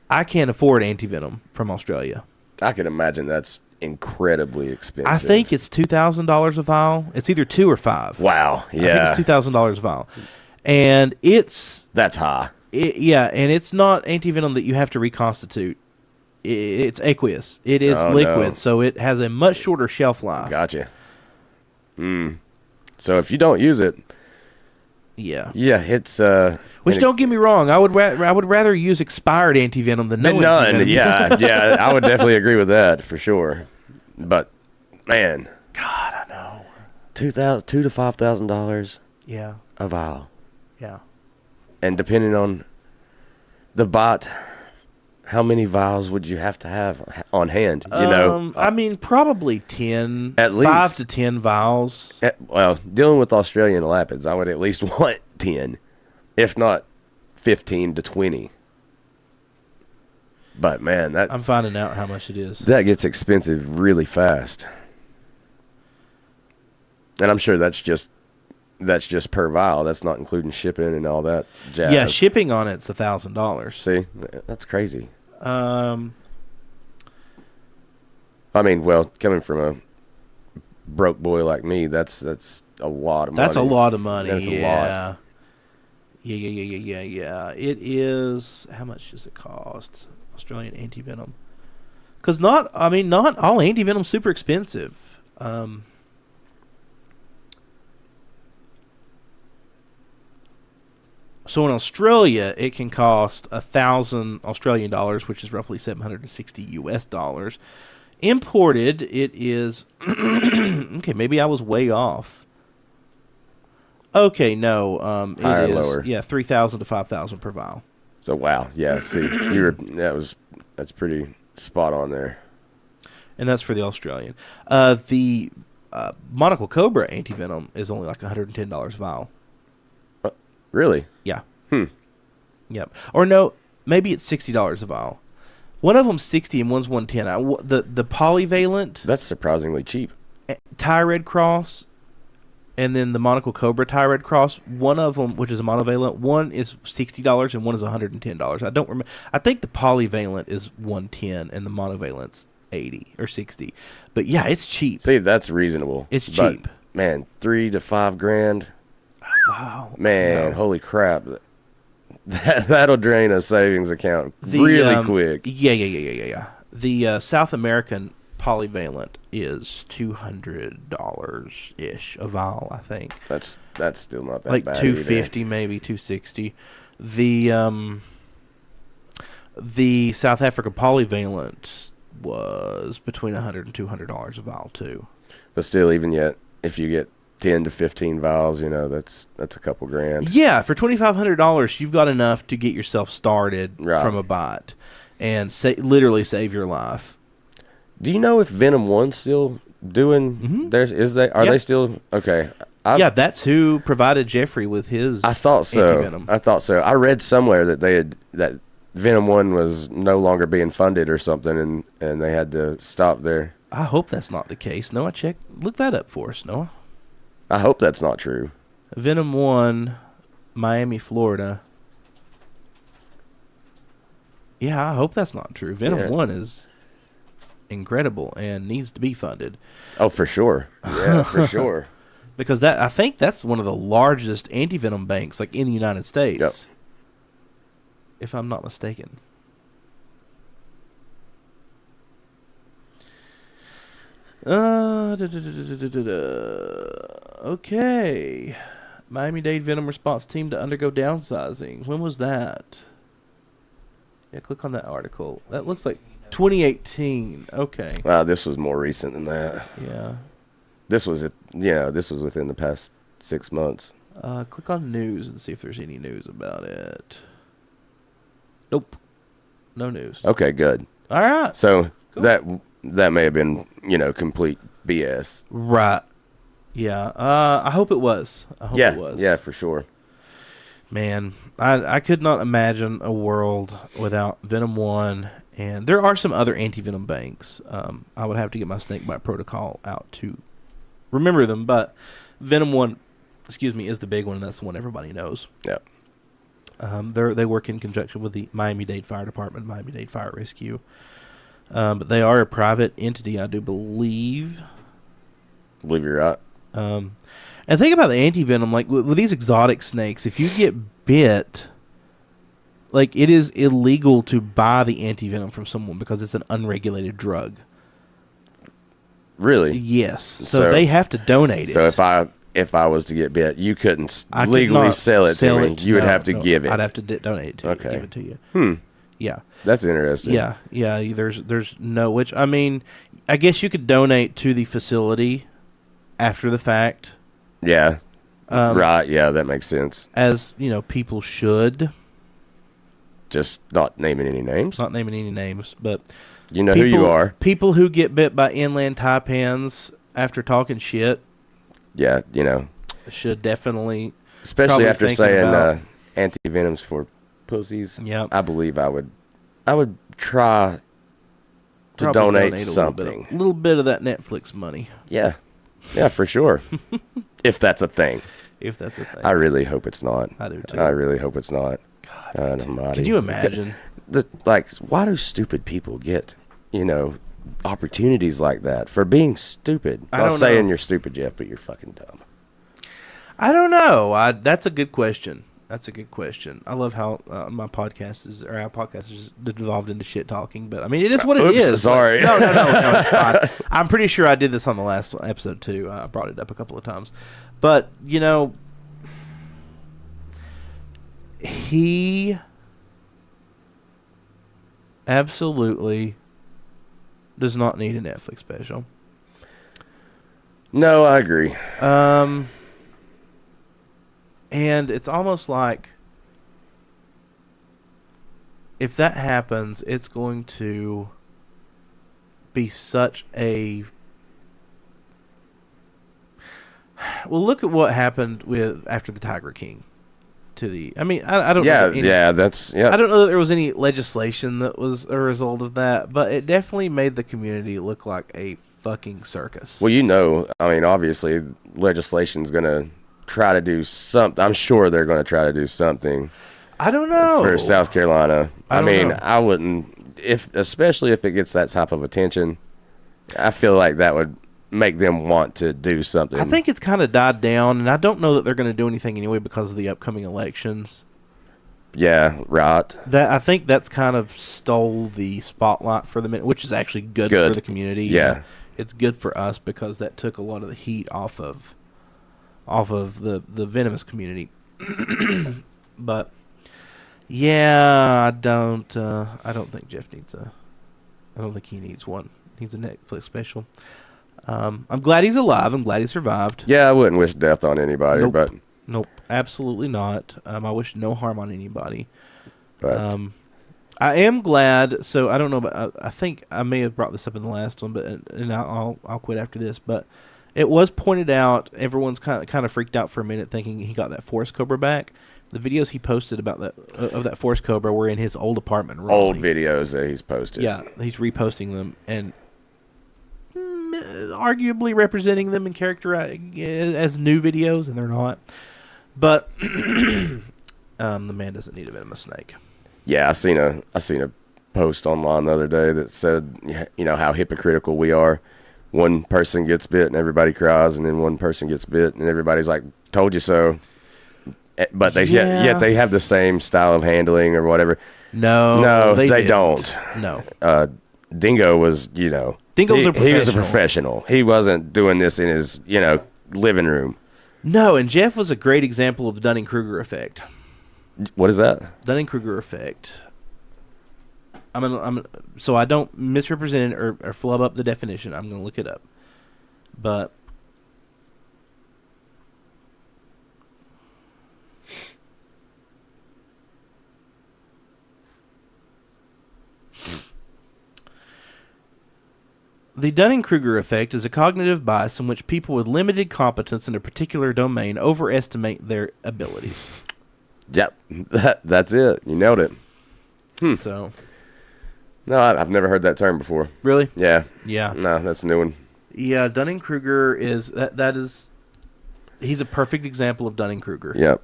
S1: I can't afford antivenom from Australia.
S2: I can imagine that's incredibly expensive.
S1: I think it's $2,000 a vial. It's either 2 or 5.
S2: Wow. Yeah.
S1: I think it's $2,000 a vial, and
S2: that's high.
S1: And it's not antivenom that you have to reconstitute. It's aqueous. It is liquid, so it has a much shorter shelf life.
S2: Gotcha. So if you don't use it, yeah, it's
S1: Which don't get me wrong, I would rather use expired antivenom than no
S2: none.
S1: antivenom.
S2: Yeah, I would definitely agree with that for sure. But man,
S1: God, I know.
S2: $2,000 to $5,000.
S1: Yeah.
S2: A vial.
S1: Yeah.
S2: And depending on the bot, how many vials would you have to have on hand?
S1: I mean, probably 10.
S2: At least
S1: 5 to 10 vials.
S2: Well, dealing with Australian elapids, I would at least want 10, if not 15 to 20. But man,
S1: I'm finding out how much it is.
S2: that gets expensive really fast. And I'm sure that's just per vial. That's not including shipping and all that jazz.
S1: Yeah, shipping on it's $1,000.
S2: See, that's crazy.
S1: Um,
S2: I mean, well, coming from a broke boy like me, that's a lot of money.
S1: that's a lot of money.
S2: That's a
S1: yeah.
S2: lot.
S1: Yeah. It is. How much does it cost? Australian antivenom. Because not all antivenom's super expensive. So in Australia, it can cost $1,000 AUD, which is roughly $760 US. Imported, it is okay. Maybe I was way off. Okay, no, it
S2: Higher or
S1: is
S2: lower?
S1: 3,000 to 5,000 per vial.
S2: So wow, yeah. See, that's pretty spot on there.
S1: And that's for the Australian. The monocle cobra antivenom is only like $110 a vial.
S2: Really?
S1: Yeah. Yep. Or no, maybe it's $60 a vial. One of them's 60 and one's 110. The polyvalent
S2: That's surprisingly cheap.
S1: Thai Red Cross, and then the monocle cobra Thai Red Cross. One of them, which is a monovalent, one is $60 and one is $110. I don't remember. I think the polyvalent is 110 and the monovalent's 80 or 60. But yeah, it's cheap.
S2: See, that's reasonable.
S1: It's
S2: But,
S1: cheap.
S2: man, $3,000 to $5,000.
S1: Wow.
S2: Man,
S1: No.
S2: holy crap! That'll drain a savings account really quick.
S1: Yeah. The South American polyvalent is $200 ish a vial, I think.
S2: That's still not that
S1: Like
S2: bad.
S1: $250, maybe $260. The South Africa polyvalent was between $100 and $200 a vial too.
S2: But still, even yet, if you get 10 to 15 vials, that's a couple grand.
S1: Yeah, for $2,500, you've got enough to get yourself started
S2: Right.
S1: from a bite and literally save your life.
S2: Do you know if Venom 1's still doing theirs? Are
S1: Yep.
S2: they still okay?
S1: Yeah, that's who provided Jeffrey with his
S2: I thought so.
S1: antivenom.
S2: I read somewhere that that Venom 1 was no longer being funded or something, and they had to stop there.
S1: I hope that's not the case. Noah, look that up for us, Noah.
S2: I hope that's not true.
S1: Venom 1, Miami, Florida. Yeah, I hope that's not true. Venom
S2: Yeah.
S1: 1 is incredible and needs to be funded.
S2: Oh, for sure. Yeah, for sure.
S1: Because I think that's one of the largest antivenom banks like in the United States.
S2: Yep.
S1: If I'm not mistaken. Okay. Miami-Dade Venom Response Team to undergo downsizing. When was that? Yeah, click on that article. That looks like 2018. Okay.
S2: Wow, this was more recent than that.
S1: Yeah.
S2: This was within the past 6 months.
S1: Click on news and see if there's any news about it. Nope. No news.
S2: Okay, good.
S1: All right.
S2: So
S1: Cool.
S2: that may have been, complete BS.
S1: Right. Yeah. I hope it was.
S2: Yeah,
S1: it was.
S2: yeah, for sure.
S1: Man, I could not imagine a world without Venom 1. And there are some other anti-venom banks. I would have to get my snakebite protocol out to remember them. But Venom 1, is the big one. And that's the one everybody knows.
S2: Yeah.
S1: They work in conjunction with the Miami-Dade Fire Department, Miami-Dade Fire Rescue. But they are a private entity, I do believe.
S2: I believe you're right.
S1: And think about the antivenom, like with these exotic snakes, if you get bit, like it is illegal to buy the antivenom from someone because it's an unregulated drug.
S2: Really?
S1: Yes. So they have to donate it.
S2: So if I was to get bit, you couldn't
S1: I could
S2: legally
S1: not
S2: sell it to me. You would
S1: no,
S2: have to
S1: no,
S2: give it.
S1: I'd have to donate it to
S2: Okay.
S1: you, give it to you. Yeah.
S2: That's interesting.
S1: Yeah. There's no, which, I mean, I guess you could donate to the facility after the fact.
S2: Yeah. Right. Yeah, that makes sense.
S1: As, people should.
S2: Just not naming any names.
S1: Not naming any names, but
S2: You know who you are.
S1: People who get bit by inland taipans after talking shit
S2: Yeah,
S1: should definitely,
S2: especially
S1: probably
S2: after
S1: thinking
S2: saying
S1: about-
S2: anti-venoms for pussies.
S1: Yep.
S2: I believe I would try to
S1: Probably
S2: donate
S1: a
S2: something.
S1: little bit of that Netflix money,
S2: Yeah, for sure. If that's a thing.
S1: if that's a thing.
S2: I really hope it's not.
S1: I do too.
S2: I really hope it's not.
S1: God,
S2: Almighty.
S1: could you imagine?
S2: Why do stupid people get, opportunities like that for being stupid?
S1: I
S2: I'm not
S1: don't
S2: saying
S1: know.
S2: you're stupid, Jeff, but you're fucking dumb.
S1: I don't know. That's a good question. I love how our podcast is devolved into shit talking, but I mean, it is what it is.
S2: Sorry.
S1: No, it's fine. I'm pretty sure I did this on the last episode too. I brought it up a couple of times, but he absolutely does not need a Netflix special.
S2: No, I agree.
S1: And it's almost like if that happens, it's going to be such a... Well, look at what happened after the Tiger King. I don't know.
S2: Yeah, that's... Yeah.
S1: I don't know that there was any legislation that was a result of that, but it definitely made the community look like a fucking circus.
S2: Well, obviously, legislation's going to try to do something. I'm sure they're going to try to do something.
S1: I don't know.
S2: For South Carolina.
S1: I don't know.
S2: I wouldn't, especially if it gets that type of attention, I feel like that would make them want to do something.
S1: I think it's kind of died down, and I don't know that they're going to do anything anyway because of the upcoming elections.
S2: Yeah, right.
S1: I think that's kind of stole the spotlight for the minute, which is actually good for the community.
S2: Yeah.
S1: It's good for us because that took a lot of the heat off of the venomous community. But yeah, I don't think Jeff needs I don't think he needs one. He needs a Netflix special. I'm glad he's alive. I'm glad he survived.
S2: Yeah, I wouldn't wish death on anybody, but
S1: Nope, absolutely not. I wish no harm on anybody.
S2: but
S1: I am glad. So I don't know, but I think I may have brought this up in the last one, but and I'll quit after this. But it was pointed out. Everyone's kind of freaked out for a minute, thinking he got that forest cobra back. The videos he posted about that forest cobra were in his old apartment. Raleigh.
S2: old videos that he's posted.
S1: Yeah, he's reposting them and arguably representing them in character as new videos, and they're not. But the man doesn't need a venomous snake.
S2: Yeah, I seen a post online the other day that said, how hypocritical we are. One person gets bit and everybody cries, and then one person gets bit and everybody's like, "Told you so." But yet they have the same style of handling or whatever.
S1: No,
S2: they don't.
S1: No.
S2: Dingo was,
S1: Dingo's a professional.
S2: He was a professional. He wasn't doing this in his, living room.
S1: No, and Jeff was a great example of the Dunning-Kruger effect.
S2: What is that?
S1: Dunning-Kruger effect. So I don't misrepresent it or flub up the definition. I'm going to look it up. But the Dunning-Kruger effect is a cognitive bias in which people with limited competence in a particular domain overestimate their abilities.
S2: Yep, that's it. You nailed it.
S1: So,
S2: No, I've never heard that term before.
S1: really?
S2: Yeah.
S1: Yeah.
S2: No, that's a new one.
S1: Yeah, Dunning-Kruger is that is he's a perfect example of Dunning-Kruger.
S2: Yep.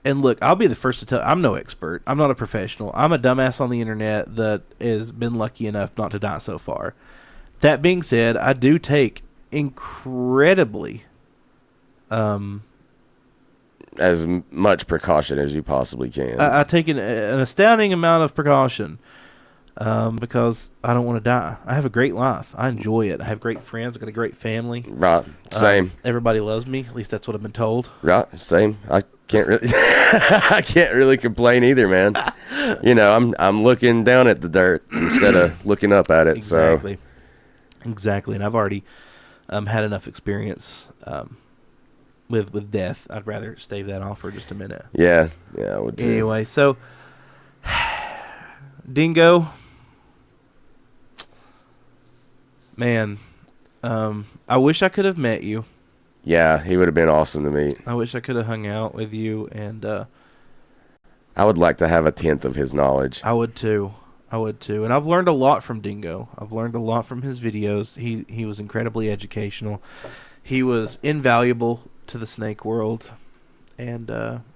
S1: And look, I'll be the first to tell I'm no expert. I'm not a professional. I'm a dumbass on the internet that has been lucky enough not to die so far. That being said, I do take incredibly
S2: As much precaution as you possibly can.
S1: I take an astounding amount of precaution because I don't want to die. I have a great life. I enjoy it. I have great friends. I've got a great family.
S2: Right. Same.
S1: Everybody loves me. At least that's what I've been told.
S2: Right. Same. I can't really I can't really complain either, man. I'm looking down at the dirt instead of looking up at it.
S1: Exactly. Exactly. And I've already had enough experience with death. I'd rather stave that off for just a minute.
S2: Yeah, I would too.
S1: Anyway, so Dingo, man, I wish I could have met you.
S2: Yeah, he would have been awesome to meet.
S1: I wish I could have hung out with you, and
S2: I would like to have a tenth of his knowledge.
S1: I would too. And I've learned a lot from Dingo. I've learned a lot from his videos. He was incredibly educational. He was invaluable to the snake world. And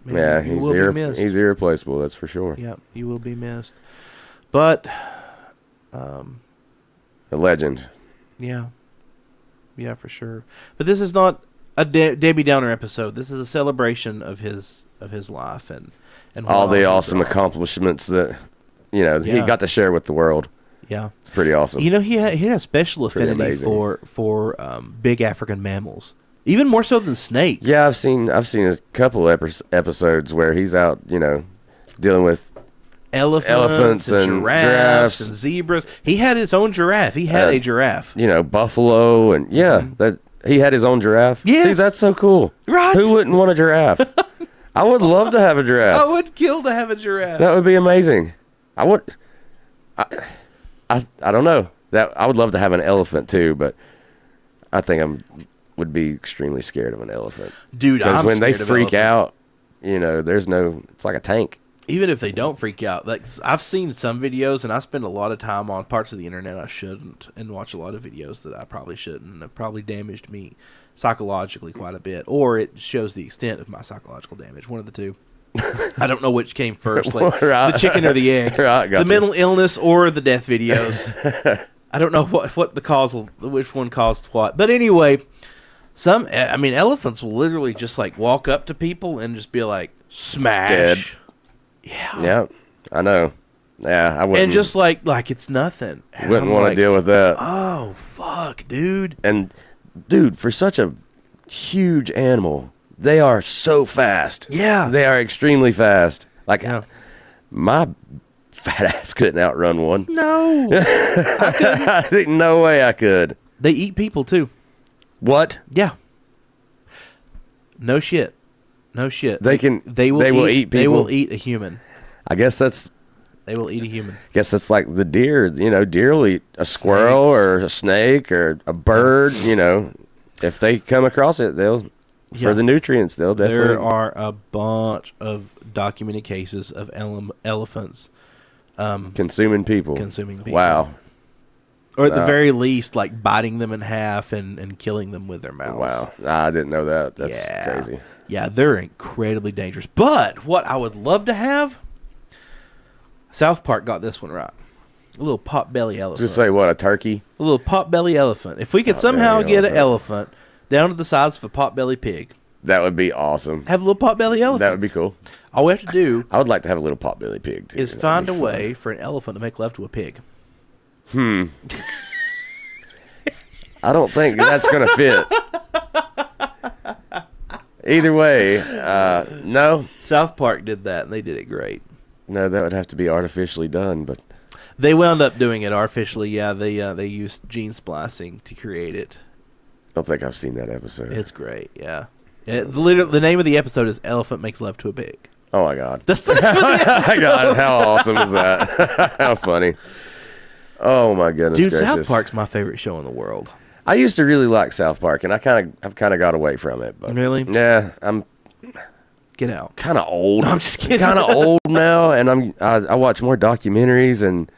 S1: man, he will be missed.
S2: He's irreplaceable, that's for sure.
S1: Yeah, he will be missed. But
S2: A legend.
S1: yeah, for sure. But this is not a Debbie Downer episode. This is a celebration of his life and
S2: All the awesome accomplishments that he got to share with the world.
S1: Yeah,
S2: it's pretty awesome.
S1: He had a special affinity for big African mammals, even more so than snakes.
S2: Yeah, I've seen a couple episodes where he's out, dealing with
S1: elephants and giraffes and zebras. He had his own giraffe. He had a giraffe.
S2: Buffalo and that he had his own giraffe.
S1: Yes.
S2: See, that's so cool.
S1: Right?
S2: Who wouldn't want a giraffe? I would love to have a giraffe.
S1: I would kill to have a giraffe.
S2: That would be amazing. I don't know. That I would love to have an elephant too, but I think would be extremely scared of an elephant.
S1: Dude,
S2: because when they freak
S1: out,
S2: it's like a tank.
S1: Even if they don't freak out, like I've seen some videos, and I spend a lot of time on parts of the internet I shouldn't, and watch a lot of videos that I probably shouldn't, and have probably damaged me psychologically quite a bit, or it shows the extent of my psychological damage. One of the two. I don't know which came first, like
S2: Right.
S1: the chicken or the egg,
S2: Right,
S1: the mental illness or the death videos. I don't know what which one caused what, but anyway, elephants will literally just like walk up to people and just be like smash.
S2: Dead.
S1: Yeah,
S2: I know. Yeah, I wouldn't.
S1: And just like it's nothing. And
S2: wouldn't
S1: I'm
S2: want to
S1: like,
S2: deal with that.
S1: Oh fuck, dude.
S2: And dude, for such a huge animal, they are so fast.
S1: Yeah,
S2: they are extremely fast. Like my fat ass couldn't outrun one.
S1: No, I couldn't.
S2: I think no way I could.
S1: They eat people too.
S2: What?
S1: Yeah. No shit.
S2: They will eat people.
S1: They will eat a human.
S2: I guess
S1: they will eat a human.
S2: I guess that's like the deer. Deer will eat a squirrel or a snake or a bird. If they come across it, for the nutrients, they'll definitely.
S1: There are a bunch of documented cases of elephants
S2: consuming people. Wow.
S1: Or at the very least, like biting them in half and killing them with their mouths.
S2: Wow. I didn't know that. That's crazy.
S1: Yeah, they're incredibly dangerous. But what I would love to have, South Park got this one right. A little potbelly elephant.
S2: Just say what, a turkey?
S1: A little potbelly elephant. If we could somehow get an elephant down to the size of a potbelly pig.
S2: That would be awesome.
S1: Have a little potbelly elephant.
S2: That would be cool.
S1: All we have to do
S2: I would like to have a little potbelly pig too.
S1: is find a way for an elephant to make love to a pig.
S2: I don't think that's going to fit. Either way, no.
S1: South Park did that, and they did it great.
S2: No, that would have to be artificially done, but
S1: they wound up doing it artificially. Yeah, they used gene splicing to create it.
S2: I don't think I've seen that episode.
S1: It's great. Yeah, the name of the episode is "Elephant Makes Love to a Pig."
S2: Oh my god!
S1: That's the name of the episode.
S2: God, how awesome is that? How funny! Oh my goodness,
S1: dude!
S2: gracious.
S1: South Park's my favorite show in the world.
S2: I used to really like South Park, and I've kind of got away from it. But
S1: really?
S2: Yeah, I'm.
S1: Get out.
S2: Kind of old.
S1: No, I'm just kidding.
S2: Kind of old now, and I watch more documentaries and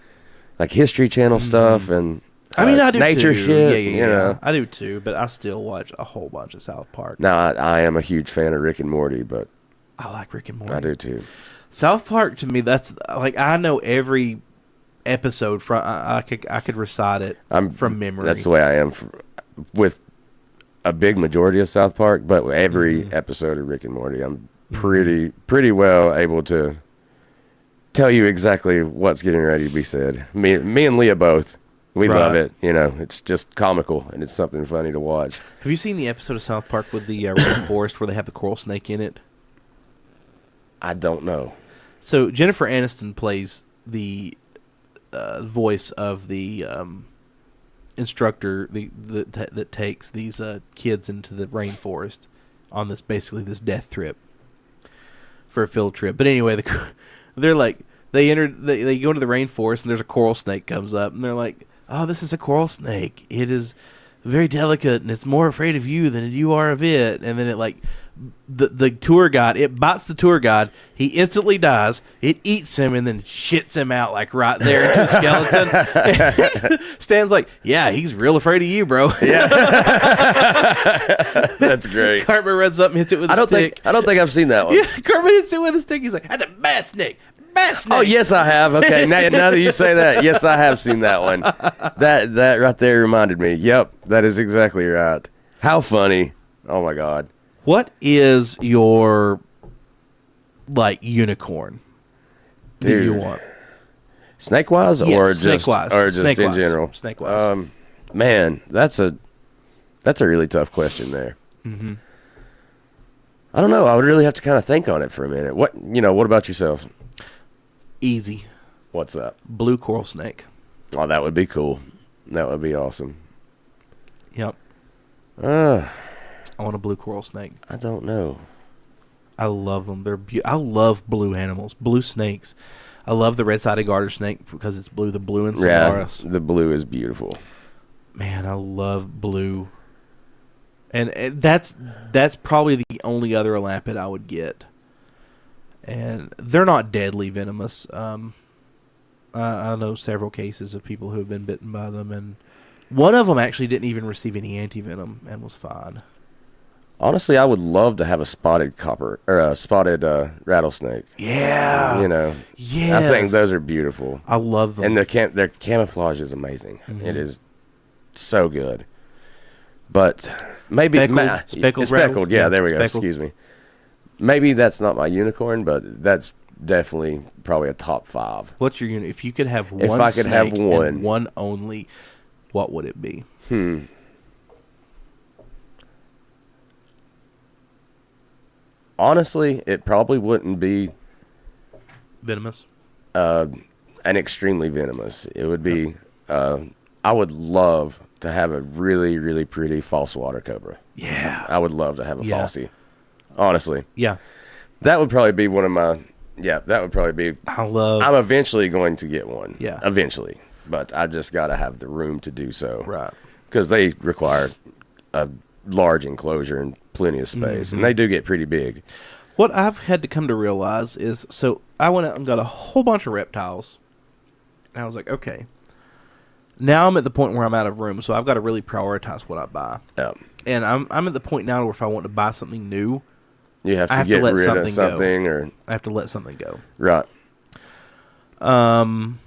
S2: like History Channel stuff, and
S1: I do
S2: nature
S1: too.
S2: shit.
S1: Yeah. I do too, but I still watch a whole bunch of South Park.
S2: Now I am a huge fan of Rick and Morty, but
S1: I like Rick and Morty.
S2: I do too.
S1: South Park to me, that's like I know every episode from. I could recite it from memory.
S2: That's the way I am with a big majority of South Park, but every episode of Rick and Morty, I'm pretty well able to tell you exactly what's getting ready to be said. Me and Leah both. We love it. It's just comical, and it's something funny to watch.
S1: Have you seen the episode of South Park with the rainforest where they have the coral snake in it?
S2: I don't know.
S1: So Jennifer Aniston plays the voice of the instructor that takes these kids into the rainforest on this death trip for a field trip. But anyway, they're like they go to the rainforest and there's a coral snake comes up and they're like, "Oh, this is a coral snake. It is very delicate and it's more afraid of you than you are of it." And then it like the tour guide. It bites the tour guide. He instantly dies. It eats him and then shits him out like right there into the skeleton. Stan's like, yeah, he's real afraid of you, bro.
S2: Yeah. That's great.
S1: Cartman runs up and hits it with a stick.
S2: I don't think I've seen that one.
S1: Yeah, Cartman hits it with a stick. He's like, that's a bad snake. Bad snake.
S2: Oh, yes, I have. Okay, now that you say that, yes, I have seen that one. That right there reminded me. Yep, that is exactly right. How funny. Oh, my God.
S1: What is your, like, unicorn that you
S2: Dude.
S1: want?
S2: Snake-wise
S1: Yes,
S2: or just
S1: snake-wise.
S2: or just in
S1: Snake-wise.
S2: general?
S1: Snake-wise.
S2: Man, that's a really tough question there.
S1: Mm-hmm.
S2: I don't know. I would really have to kind of think on it for a minute. What about yourself?
S1: Easy.
S2: What's that?
S1: Blue coral snake.
S2: Oh, that would be cool. That would be awesome.
S1: Yep.
S2: I
S1: I want a blue coral snake.
S2: don't know.
S1: I love them. I love blue animals, blue snakes. I love the red-sided garter snake because it's blue. The blue in Solaris.
S2: Yeah, the blue is beautiful.
S1: Man, I love blue. And that's probably the only other elampid I would get. And they're not deadly venomous. I know several cases of people who have been bitten by them, and one of them actually didn't even receive any antivenom and was fine.
S2: Honestly, I would love to have a spotted rattlesnake.
S1: Yeah.
S2: You know,
S1: Yes.
S2: I think those are beautiful,
S1: I love them.
S2: and their camouflage is amazing.
S1: Mhm.
S2: It is so good. But maybe
S1: Speckled
S2: speckled.
S1: rattles?
S2: Yeah,
S1: Yeah,
S2: there we go.
S1: speckled.
S2: Excuse me. Maybe that's not my unicorn, but that's definitely probably a top 5.
S1: What's your unit? If you could have one
S2: If I could have
S1: snake and
S2: one.
S1: one only, what would it be?
S2: Honestly, it probably wouldn't be
S1: Venomous?
S2: an extremely venomous. It would be. I would love to have a really, really pretty false water cobra.
S1: Yeah.
S2: I would love to have a
S1: Yeah.
S2: falsie. Honestly,
S1: Yeah.
S2: that would probably be one of my. Yeah, that would probably be. I'm eventually going to get one.
S1: Yeah.
S2: Eventually, but I just got to have the room to do so.
S1: Right.
S2: Because they require a large enclosure and plenty of space,
S1: Mm-hmm.
S2: and they do get pretty big.
S1: What I've had to come to realize is, so I went out and got a whole bunch of reptiles. And I was like, okay. Now I'm at the point where I'm out of room, so I've got to really prioritize what I buy.
S2: Yeah.
S1: And I'm at the point now where if I want to buy something new,
S2: You have
S1: I
S2: to
S1: have to
S2: get
S1: let
S2: rid of
S1: something go.
S2: something, or
S1: I have to let something go.
S2: right.
S1: Um.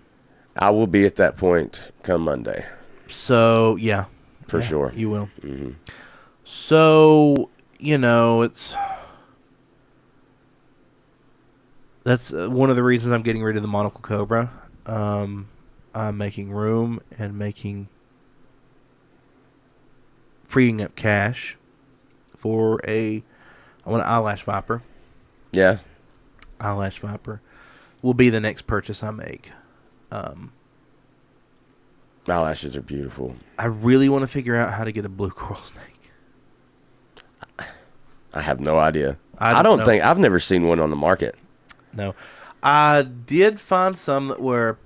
S2: I will be at that point come Monday.
S1: So yeah,
S2: For sure.
S1: you will.
S2: Mm-hmm.
S1: So that's one of the reasons I'm getting rid of the monocle cobra. I'm making room and freeing up cash for I want an eyelash viper.
S2: Yeah.
S1: Eyelash viper will be the next purchase I make.
S2: Eyelashes are beautiful.
S1: I really want to figure out how to get a blue coral snake.
S2: I have no idea.
S1: I
S2: I don't
S1: know.
S2: think I've never seen one on the market.
S1: No, I did find some that were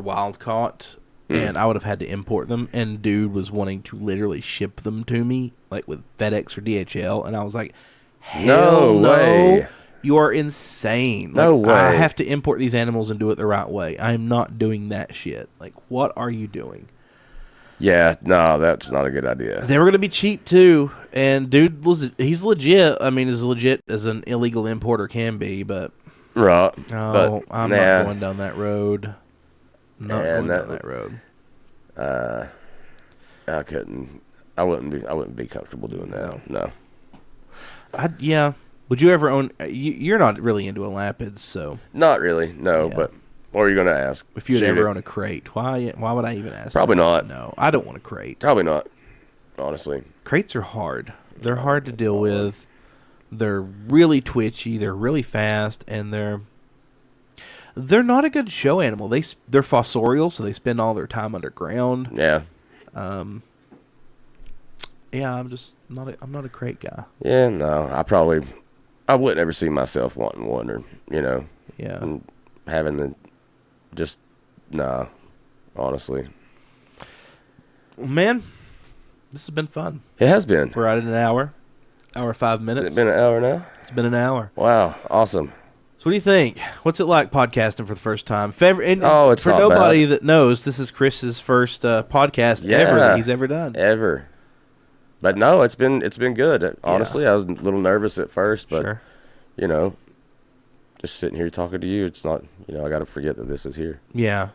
S1: wild caught, and I would have had to import them. And dude was wanting to literally ship them to me, like with FedEx or DHL, and I was like, "Hell
S2: No way.
S1: You are insane!
S2: No
S1: Like, I
S2: way.
S1: have to import these animals and do it the right way. I am not doing that shit. Like, what are you doing?"
S2: Yeah, no, that's not a good idea.
S1: They were going to be cheap too, and dude he's legit. I mean, as legit as an illegal importer can be, but
S2: Right.
S1: no,
S2: but,
S1: I'm
S2: nah,
S1: not going down that road. Not
S2: Yeah,
S1: going
S2: that-
S1: down that road.
S2: I couldn't. I wouldn't be comfortable doing that. No.
S1: Yeah. Would you ever own? You're not really into elapids, so
S2: Not really. No,
S1: Yeah.
S2: but what are you going to ask?
S1: if you'd
S2: Shoot
S1: ever
S2: it.
S1: own a crate, why would I even ask?
S2: Probably
S1: that?
S2: not.
S1: No, I don't want a crate.
S2: Probably not. Honestly.
S1: Crates are hard. They're hard to deal with. They're really twitchy. They're really fast, and they're not a good show animal. They're fossorial, so they spend all their time underground.
S2: Yeah.
S1: Yeah, I'm not a crate guy.
S2: Yeah, no. I wouldn't ever see myself wanting one, or,
S1: Yeah.
S2: and having the, just, nah, honestly.
S1: Well, man, this has been fun.
S2: It has been.
S1: We're at an hour. Hour 5
S2: Has
S1: minutes.
S2: it been an hour now?
S1: It's been an hour.
S2: Wow, awesome.
S1: So what do you think? What's it like podcasting for the first time?
S2: It's
S1: for
S2: not
S1: nobody
S2: bad.
S1: that knows, this is Chris's first podcast ever that he's ever done.
S2: Ever. But no, it's been good. Honestly, I was a little nervous at first, but
S1: Sure.
S2: you know, just sitting here talking to you, it's not, I got to forget that this is here.
S1: Yeah.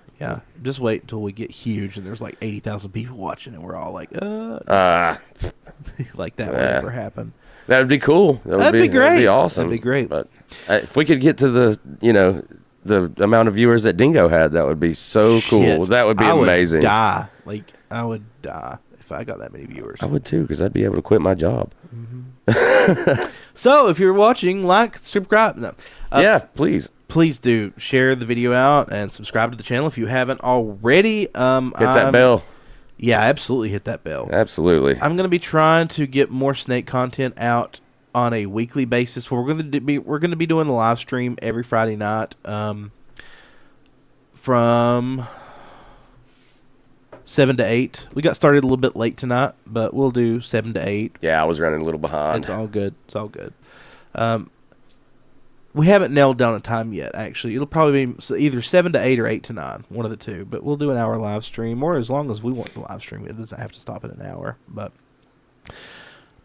S1: Just wait until we get huge and there's like 80,000 people watching and we're all like, like that would never happen.
S2: That would be cool.
S1: That'd be great.
S2: That'd be awesome.
S1: That'd be great.
S2: But if we could get to the amount of viewers that Dingo had, that would be so cool.
S1: Shit.
S2: That would be amazing.
S1: I would die if I got that many viewers.
S2: I would too, because I'd be able to quit my job.
S1: So if you're watching, like, subscribe. No.
S2: Yeah, please.
S1: Please do share the video out and subscribe to the channel if you haven't already.
S2: Hit that bell.
S1: Yeah, absolutely hit that bell.
S2: Absolutely.
S1: I'm going to be trying to get more snake content out on a weekly basis. We're going to be doing the live stream every Friday night from 7 to 8. We got started a little bit late tonight, but we'll do 7 to 8.
S2: Yeah, I was running a little behind.
S1: It's all good. We haven't nailed down a time yet, actually. It'll probably be either 7 to 8 or 8 to 9, one of the two. But we'll do an hour live stream, or as long as we want the live stream. It doesn't have to stop at an hour. But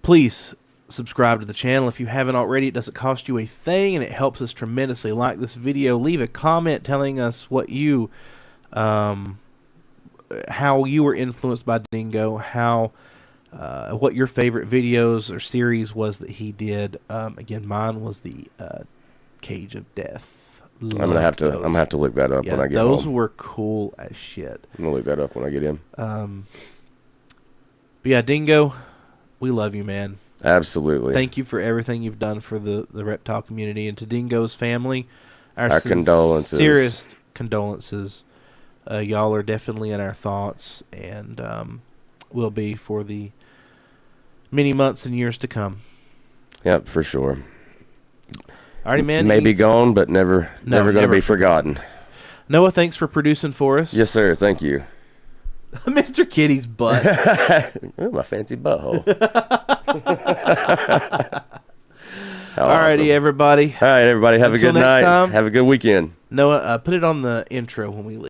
S1: please subscribe to the channel if you haven't already. It doesn't cost you a thing, and it helps us tremendously. Like this video. Leave a comment telling us what you, how you were influenced by Dingo, what your favorite videos or series was that he did. Again, mine was the Cage of Death.
S2: I'm gonna have to look that up when I get home.
S1: Those were cool as shit.
S2: I'm gonna look that up when I get in.
S1: But yeah, Dingo, we love you, man.
S2: Absolutely.
S1: Thank you for everything you've done for the reptile community, and to Dingo's family,
S2: Our condolences.
S1: Serious condolences. Y'all are definitely in our thoughts, and will be for the many months and years to come.
S2: Yep, for sure.
S1: Alrighty, man.
S2: Maybe gone, but never going to be forgotten.
S1: Noah, thanks for producing for us.
S2: Yes, sir. Thank you.
S1: Mr. Kitty's butt.
S2: Ooh, my fancy butthole.
S1: Alrighty, everybody.
S2: All right, everybody. Have
S1: Until
S2: a good
S1: next
S2: night.
S1: time.
S2: Have a good weekend.
S1: Noah, put it on the intro when we leave.